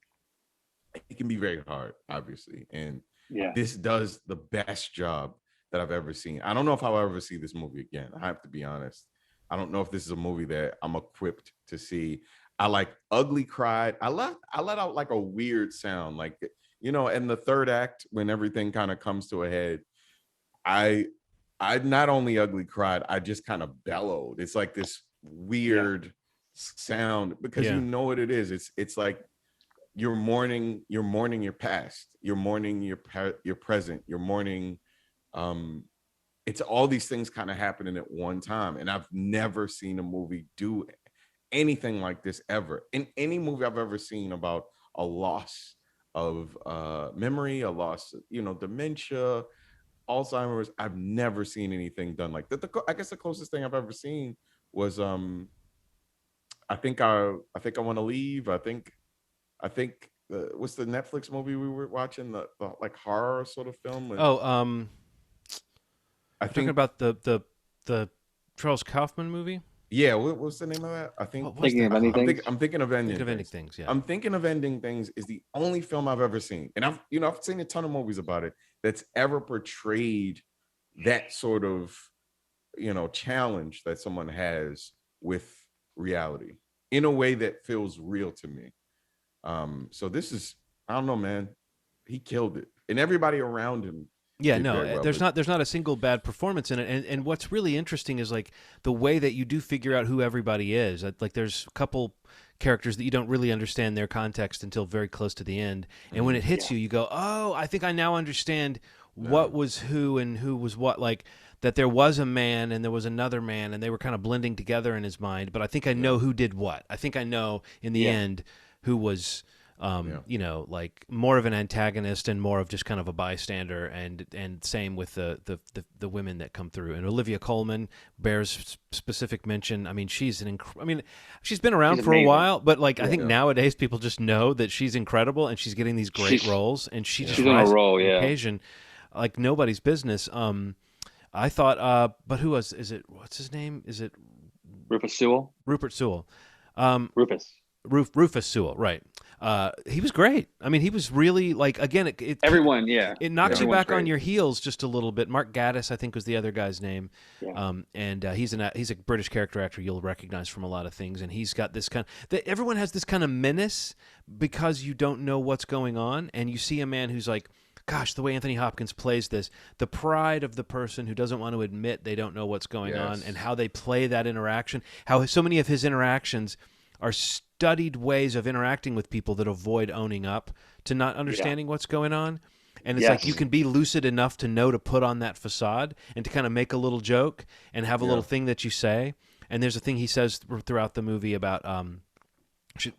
C: it can be very hard, obviously. And this does the best job that I've ever seen. I don't know if I'll ever see this movie again. I have to be honest. I don't know if this is a movie that I'm equipped to see. I like ugly cried. I let out like a weird sound, like, you know, in the third act when everything kind of comes to a head. I not only ugly cried, I just kind of bellowed. It's like this weird sound, because you know what it is. It's like you're mourning your past, you're mourning your present, you're mourning. It's all these things kind of happening at one time, and I've never seen a movie do anything like this ever. In any movie I've ever seen about a loss of memory, a loss, you know, dementia, Alzheimer's, I've never seen anything done like that. I guess the closest thing I've ever seen was I think I want to leave. I think what's the Netflix movie we were watching, the like horror sort of film?
A: I think talking about the Charles Kaufman movie.
C: Yeah, what's the name of that? I think
B: Thinking of Ending
C: I'm thinking of Ending
A: Things. Yeah,
C: I'm thinking of Ending Things is the only film I've ever seen, and I've seen a ton of movies about it that's ever portrayed that sort of, you know, challenge that someone has with reality in a way that feels real to me. So this is, I don't know, man, he killed it, and everybody around him.
A: Yeah, no, well. there's not a single bad performance in it, and what's really interesting is like the way that you do figure out who everybody is. Like there's a couple characters that you don't really understand their context until very close to the end, and when it hits you, you go, oh, I think I now understand what was who and who was what. Like that there was a man and there was another man, and they were kind of blending together in his mind. But I think I know who did what. I think I know in the end who was. You know, like more of an antagonist and more of just kind of a bystander, and same with the women that come through. And Olivia Colman bears specific mention. I mean, she's she's been around for a while, but like I think nowadays people just know that she's incredible and she's getting these great roles, and she's on a roll, occasion like nobody's business. I thought, but who was? Is it? What's his name? Is it
B: Rufus Sewell?
A: Rupert Sewell.
B: Rufus
A: Sewell, right? He was great. I mean, he was really like, again, it knocks you back on your heels just a little bit. Mark Gatiss, I think, was the other guy's name, and he's a British character actor you'll recognize from a lot of things, and he's got this everyone has this kind of menace because you don't know what's going on, and you see a man who's like, gosh, the way Anthony Hopkins plays this, the pride of the person who doesn't want to admit they don't know what's going on, and how they play that interaction, how so many of his interactions are studied ways of interacting with people that avoid owning up to not understanding what's going on. And it's like you can be lucid enough to know to put on that facade and to kind of make a little joke and have a little thing that you say. And there's a thing he says throughout the movie about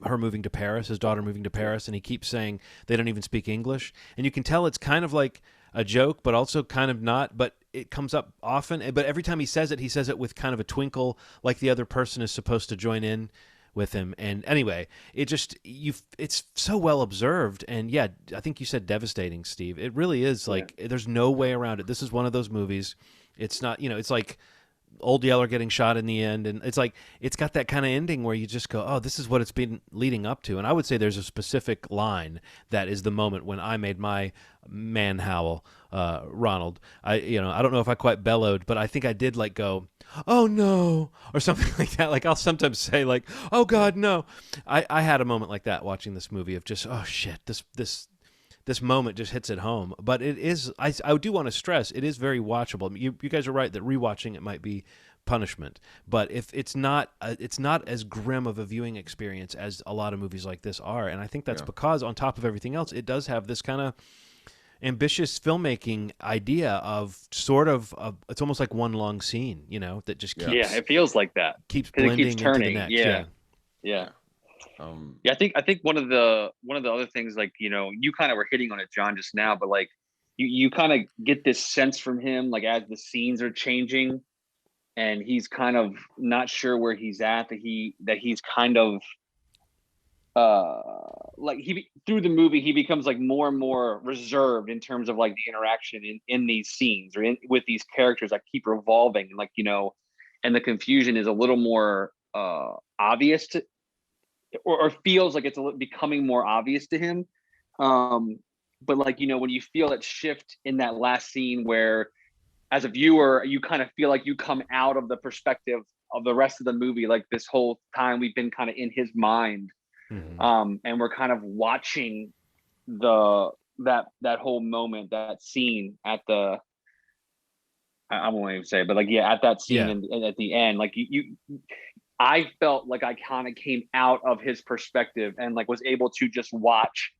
A: her moving to Paris, his daughter moving to Paris, and he keeps saying they don't even speak English. And you can tell it's kind of like a joke, but also kind of not, but it comes up often. But every time he says it with kind of a twinkle, like the other person is supposed to join in with him. And anyway, it's so well observed. And yeah, I think you said devastating, Steve. It really is like, there's no way around it. This is one of those movies. It's not, it's like Old Yeller getting shot in the end, and it's like it's got that kind of ending where you just go, oh, this is what it's been leading up to. And I would say there's a specific line that is the moment when I made my man howl, Ronald. I don't know if I quite bellowed, but I think I did like go, oh no, or something like that. Like I'll sometimes say like, oh God, no. I had a moment like that watching this movie of just, oh shit, this moment just hits it home. But it is, I do want to stress, it is very watchable. You guys are right that rewatching it might be punishment, but if it's not as grim of a viewing experience as a lot of movies like this are. And I think that's because on top of everything else, it does have this kind of ambitious filmmaking idea of sort of it's almost like one long scene, that just keeps
B: it feels like that,
A: keeps blending
B: it keeps turning
A: into the next.
B: Yeah. I think one of the other things, like, you kind of were hitting on it, John, just now, but like you kind of get this sense from him, like as the scenes are changing and he's kind of not sure where he's at, that he's kind of like through the movie he becomes like more and more reserved in terms of like the interaction in these scenes or with these characters that keep revolving, like, and the confusion is a little more obvious to, or feels like it's becoming more obvious to him. But like, when you feel it shift in that last scene where as a viewer, you kind of feel like you come out of the perspective of the rest of the movie. Like this whole time we've been kind of in his mind. Mm-hmm. And we're kind of watching that whole moment, that scene at the, I won't even say, but like, at that scene and at the end, like I felt like I kind of came out of his perspective and like was able to just watch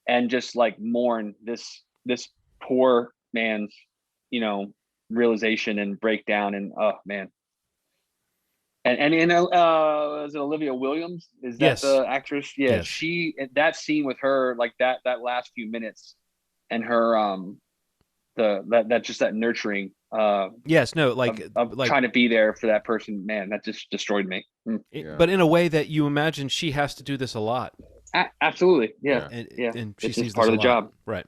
B: and just like mourn this poor man's, realization and breakdown. And oh man. And is it Olivia Williams? Is that the actress? Yeah, yes. She, that scene with her, like that last few minutes and her that nurturing like trying to be there for that person, man, that just destroyed me.
A: But in a way that you imagine she has to do this a lot.
B: Absolutely.
A: And she sees
B: part of the job,
A: right?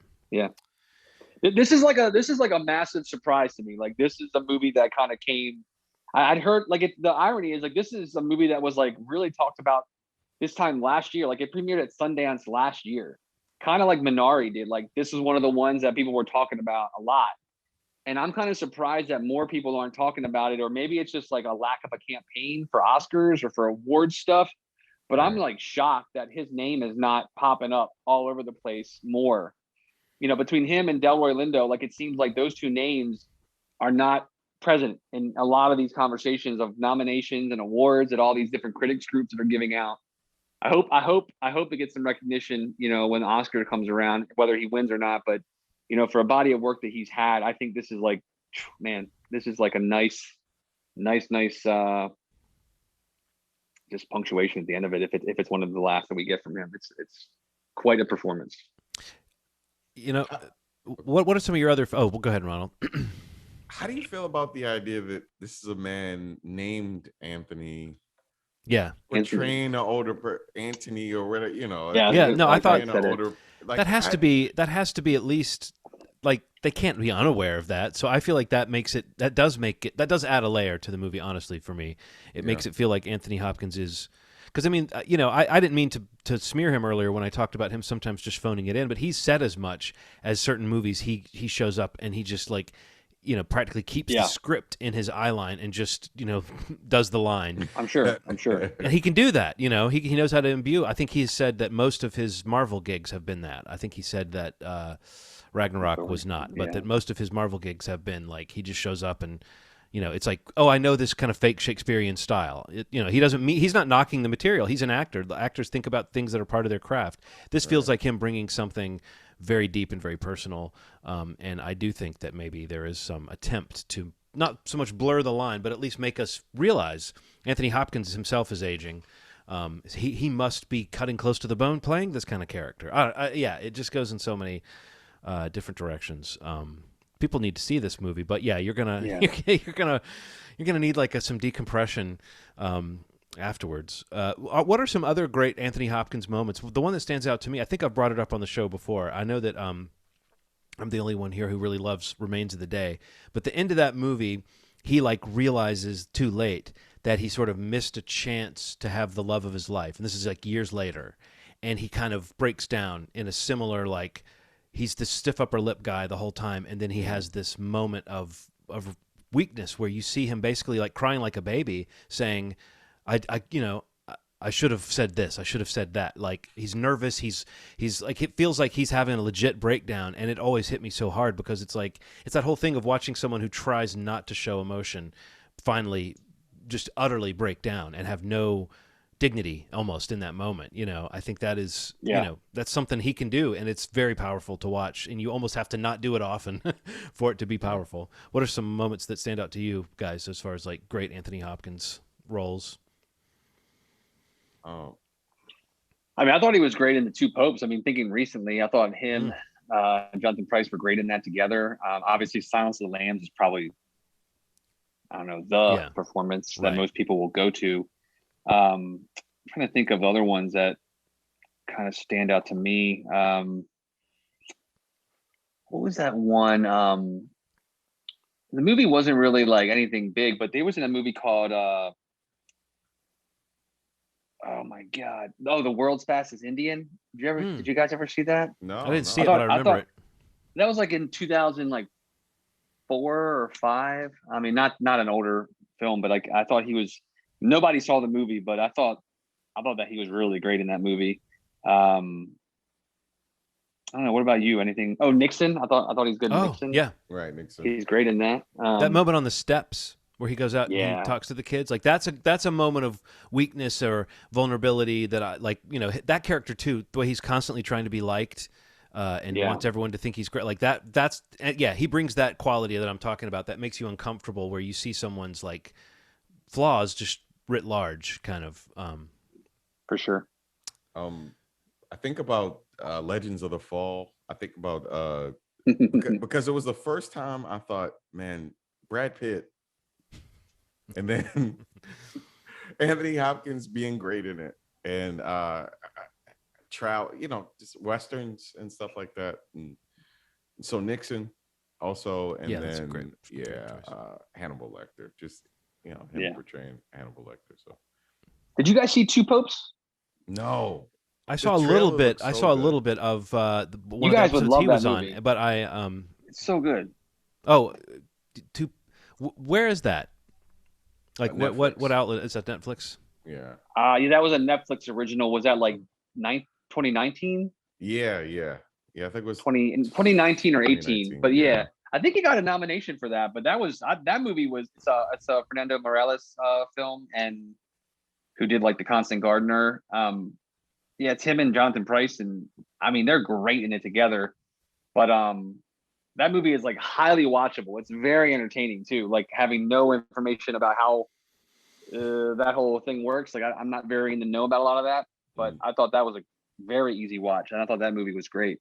B: This is like a massive surprise to me. Like this is a movie that kind of came, I'd heard, like, the irony is like this is a movie that was like really talked about this time last year. Like it premiered at Sundance last year, kind of like Minari did. Like this is one of the ones that people were talking about a lot. And I'm kind of surprised that more people aren't talking about it, or maybe it's just like a lack of a campaign for Oscars or for award stuff. But I'm like shocked that his name is not popping up all over the place more. Between him and Delroy Lindo, like it seems like those two names are not present in a lot of these conversations of nominations and awards at all these different critics groups that are giving out. I hope it gets some recognition, when the Oscar comes around, whether he wins or not. But for a body of work that he's had, I think this is like, man, this is like a nice just punctuation at the end of it. If it's one of the last that we get from him, it's quite a performance.
A: What are some of your other? Oh, well, go ahead, Ronald.
C: How do you feel about the idea that this is a man named Anthony?
A: Yeah,
C: portraying an older Anthony or whatever,
A: No, I thought
C: older, like,
A: that has to be at least, like, they can't be unaware of that. So I feel like that does add a layer to the movie. Honestly, for me, it makes it feel like Anthony Hopkins is. Because, I mean, I didn't mean to smear him earlier when I talked about him sometimes just phoning it in, but he's said as much as certain movies he shows up and he just like, practically keeps the script in his eye line and just, does the line.
B: I'm sure.
A: And he can do that, he knows how to imbue. I think he's said that most of his Marvel gigs have been that. I think he said that Ragnarok was not, but that most of his Marvel gigs have been like he just shows up and, it's like, oh, I know this kind of fake Shakespearean style. He's not knocking the material. He's an actor. The actors think about things that are part of their craft. This feels like him bringing something very deep and very personal. And I do think that maybe there is some attempt to not so much blur the line, but at least make us realize Anthony Hopkins himself is aging. He must be cutting close to the bone playing this kind of character. Yeah, it just goes in so many different directions. People need to see this movie, but yeah, you're gonna need like some decompression afterwards. What are some other great Anthony Hopkins moments? The one that stands out to me, I think I've brought it up on the show before. I know that I'm the only one here who really loves Remains of the Day, but the end of that movie, he like realizes too late that he sort of missed a chance to have the love of his life, and this is like years later, and he kind of breaks down in a similar, like, he's this stiff upper lip guy the whole time, and then he has this moment of weakness where you see him basically like crying like a baby, saying, I should have said this. I should have said that. Like, he's nervous. He's like, it feels like he's having a legit breakdown, and it always hit me so hard because it's like, it's that whole thing of watching someone who tries not to show emotion finally just utterly break down and have no dignity almost in that moment. I think that is, that's something he can do, and it's very powerful to watch, and you almost have to not do it often for it to be powerful. What are some moments that stand out to you guys as far as like great Anthony Hopkins roles?
B: I mean, I thought he was great in The Two Popes. I mean, thinking recently, I thought him and Jonathan Pryce were great in that together. Obviously, Silence of the Lambs is probably, I don't know, the performance that most people will go to. I'm trying to think of other ones that kind of stand out to me. What was that one? The movie wasn't really like anything big, but they was in a movie called oh my God. Oh, The World's Fastest Indian. Did you guys ever see that?
C: No,
A: I didn't see it, but I remember it.
B: That was like in 2004 or 5. I mean, not an older film, but like I thought nobody saw the movie, but I thought that he was really great in that movie. I don't know. What about you? Anything? Oh, Nixon. I thought he's good in Nixon.
A: Yeah.
C: Right, Nixon.
B: He's great in that.
A: That moment on the steps where he goes out and he talks to the kids, like that's a moment of weakness or vulnerability that I like. That character too, the way he's constantly trying to be liked and wants everyone to think he's great, like that. That's he brings that quality that I'm talking about that makes you uncomfortable, where you see someone's like flaws just writ large, kind of.
B: For sure.
C: I think about Legends of the Fall. I think about because it was the first time I thought, man, Brad Pitt. And then Anthony Hopkins being great in it, and just westerns and stuff like that. And so Nixon also, and then Hannibal Lecter, just him portraying Hannibal Lecter. So, did
B: you guys see Two Popes?
C: No,
A: I saw a little bit. I saw a little bit of one
B: you guys
A: of the
B: would love
A: he was
B: that movie.
A: on, but I
B: it's so good.
A: Oh, where is that? Like what outlet is that? Netflix?
C: Yeah.
B: That was a Netflix original. Was that like 2019?
C: Yeah. I think it was
B: 2019 or 18. But I think he got a nomination for that. But that was that movie was it's a Fernando Morales film, and who did like The Constant Gardener. It's him and Jonathan Pryce, and I mean they're great in it together. But that movie is like highly watchable. It's very entertaining too. Like having no information about how that whole thing works. Like I'm not very in the know about a lot of that, but I thought that was a very easy watch, and I thought that movie was great.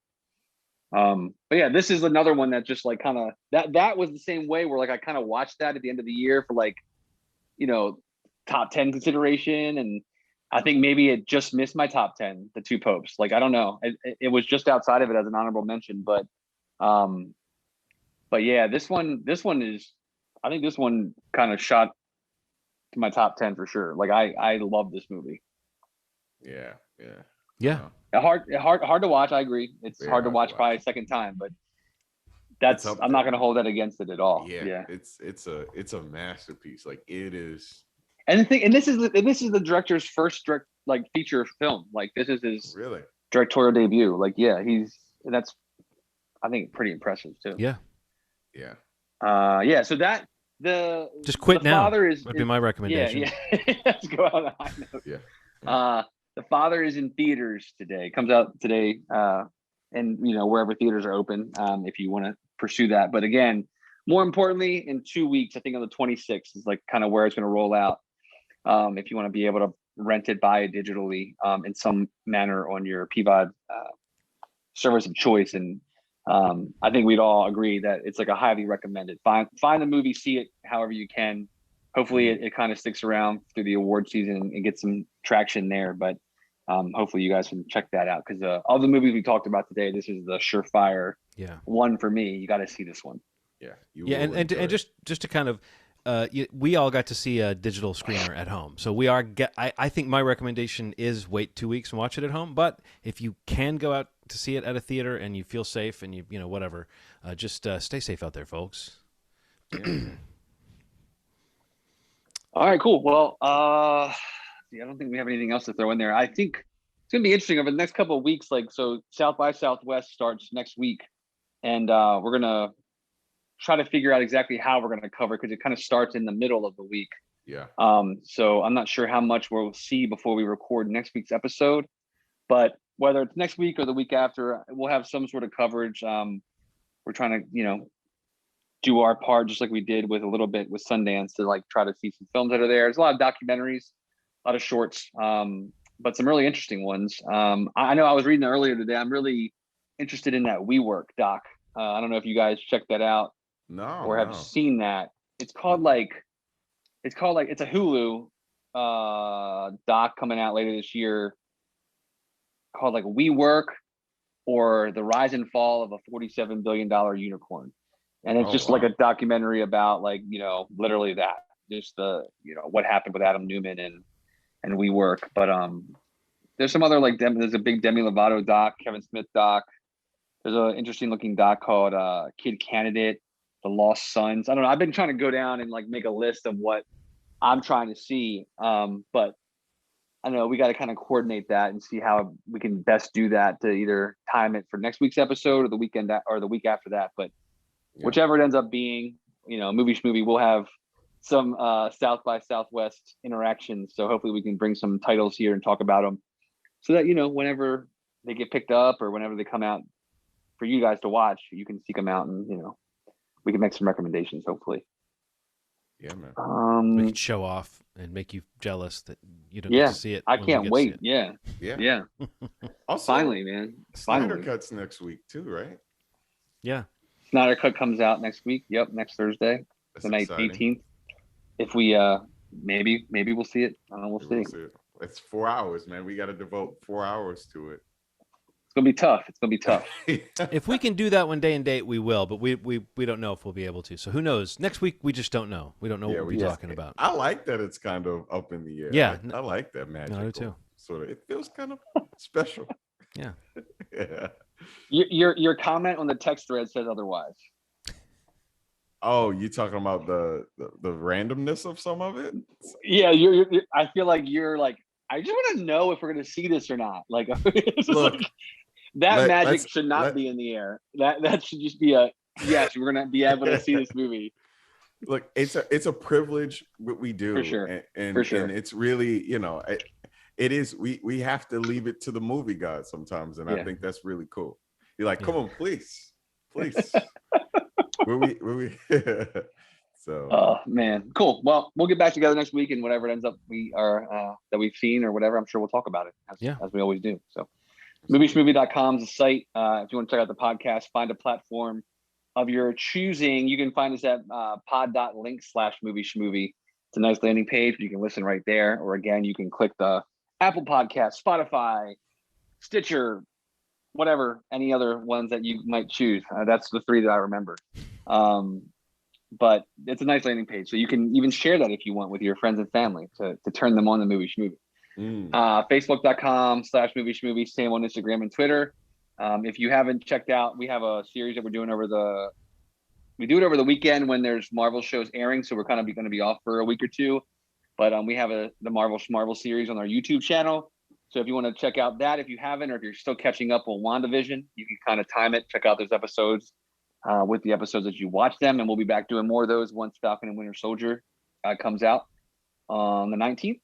B: But yeah, this is another one that just like kind of that was the same way where like I kind of watched that at the end of the year for like, top 10 consideration, and I think maybe it just missed my top 10. The Two Popes. Like I don't know, it was just outside of it as an honorable mention, but yeah, this one is, I think this one kind of shot to my top 10 for sure. Like I love this movie.
C: Yeah.
B: Hard to watch. I agree. It's hard to watch probably a second time, but I'm not going to hold that against it at all.
C: Yeah. It's a masterpiece. Like it is.
B: And this is the director's first feature film. Like this is his directorial debut. Like that's I think pretty impressive too.
A: Yeah.
B: So that
A: just quit
B: the
A: now.
B: Father
A: would be my recommendation.
B: Yeah. Let's go out on a high note.
C: Yeah.
B: The Father is in theaters today. Comes out today, and wherever theaters are open, if you want to pursue that. But again, more importantly, in 2 weeks, I think on the 26th is like kind of where it's going to roll out. If you want to be able to rent it, buy it digitally in some manner on your PVOD service of choice. And I think we'd all agree that it's like a highly recommended. Find the movie, see it however you can. Hopefully it kind of sticks around through the award season and get some traction there. But hopefully you guys can check that out, because all the movies we talked about today, this is the surefire one for me. You got to see this one.
A: Yeah, and just to kind of we all got to see a digital screener at home, so we are. I think my recommendation is wait 2 weeks and watch it at home. But if you can go out to see it at a theater and you feel safe and you whatever, just stay safe out there, folks.
B: All right, cool. Well, I don't think we have anything else to throw in there. I think it's gonna be interesting over the next couple of weeks. Like, so South by Southwest starts next week, and we're gonna try to figure out exactly how we're gonna cover, because it kind of starts in the middle of the week.
C: Yeah.
B: So I'm not sure how much we'll see before we record next week's episode, but whether it's next week or the week after, we'll have some sort of coverage. We're trying to, do our part, just like we did with a little bit with Sundance, to like try to see some films that are there. There's a lot of documentaries, a lot of shorts, but some really interesting ones. I know I was reading earlier today. I'm really interested in that WeWork doc. I don't know if you guys checked that out or have seen that. It's a Hulu doc coming out later this year called like WeWork, or the rise and fall of a $47 billion unicorn. And it's just like a documentary about like, literally that, just the, what happened with Adam Newman and WeWork. But there's some other like there's a big Demi Lovato doc, Kevin Smith doc. There's an interesting looking doc called Kid Candidate, The Lost Sons. I don't know. I've been trying to go down and like make a list of what I'm trying to see. But I don't know, we got to kind of coordinate that and see how we can best do that to either time it for next week's episode or the weekend or the week after that. But whichever it ends up being, Movie Schmovie, we'll have some South by Southwest interactions. So hopefully we can bring some titles here and talk about them, so that, whenever they get picked up or whenever they come out for you guys to watch, you can seek them out and, we can make some recommendations, hopefully.
C: Yeah, man.
A: We can show off and make you jealous that you don't get to see it.
B: I can't wait. Yeah.
C: Also,
B: finally, man.
C: Snyder Cut's next week too, right?
A: Yeah.
B: Snyder Cut comes out next week. Yep, next Thursday, the 18th. If we maybe we'll see it. I don't know. We'll see.
C: It's 4 hours, man. We got to devote 4 hours to it.
B: It's gonna be tough.
A: If we can do that one day and date, we will. But we don't know if we'll be able to. So who knows? Next week we just don't know. We don't know what we're talking about.
C: I like that it's kind of up in the air.
A: Yeah,
C: I like that magic.
A: I do too.
C: Sort of. It feels kind of special.
A: Yeah.
C: Yeah.
B: Your comment on the text thread says otherwise.
C: Oh, you talking about the randomness of some of it?
B: Yeah, I feel like you're like, I just want to know if we're going to see this or not. Like,
C: Look,
B: like that magic should not be in the air. That should just be a yes. We're going to be able to see this movie.
C: Look, it's a privilege what we do,
B: for sure,
C: and it's really, it is. We have to leave it to the movie gods sometimes, and I think that's really cool. You're like, come on, please. where we So.
B: Oh man, cool. Well, we'll get back together next week, and whatever it ends up that we've seen or whatever, I'm sure we'll talk about it as we always do. So, movieschmovie.com is the site. If you want to check out the podcast, find a platform of your choosing. You can find us at pod.link/movieschmovie. It's a nice landing page where you can listen right there, or again, you can click the Apple Podcast, Spotify, Stitcher, whatever, any other ones that you might choose. That's the three that I remember. But it's a nice landing page. So you can even share that if you want with your friends and family to turn them on the Movie Schmovie. Facebook.com/Movie Schmovie, same on Instagram and Twitter. If you haven't checked out, we have a series that we're doing over the weekend when there's Marvel shows airing. So we're kind of going to be off for a week or two, but we have the Marvel series on our YouTube channel. So if you want to check out that, if you haven't, or if you're still catching up on WandaVision, you can kind of time it, check out those episodes with the episodes as you watch them. And we'll be back doing more of those once Falcon and Winter Soldier comes out on the 19th.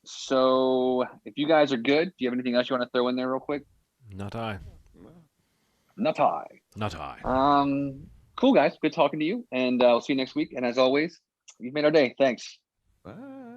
B: So if you guys are good, do you have anything else you want to throw in there real quick?
A: Not I.
C: No.
B: Not I.
A: Not I.
B: Cool guys, good talking to you, and I'll see you next week. And as always, you've made our day. Thanks.
C: Bye.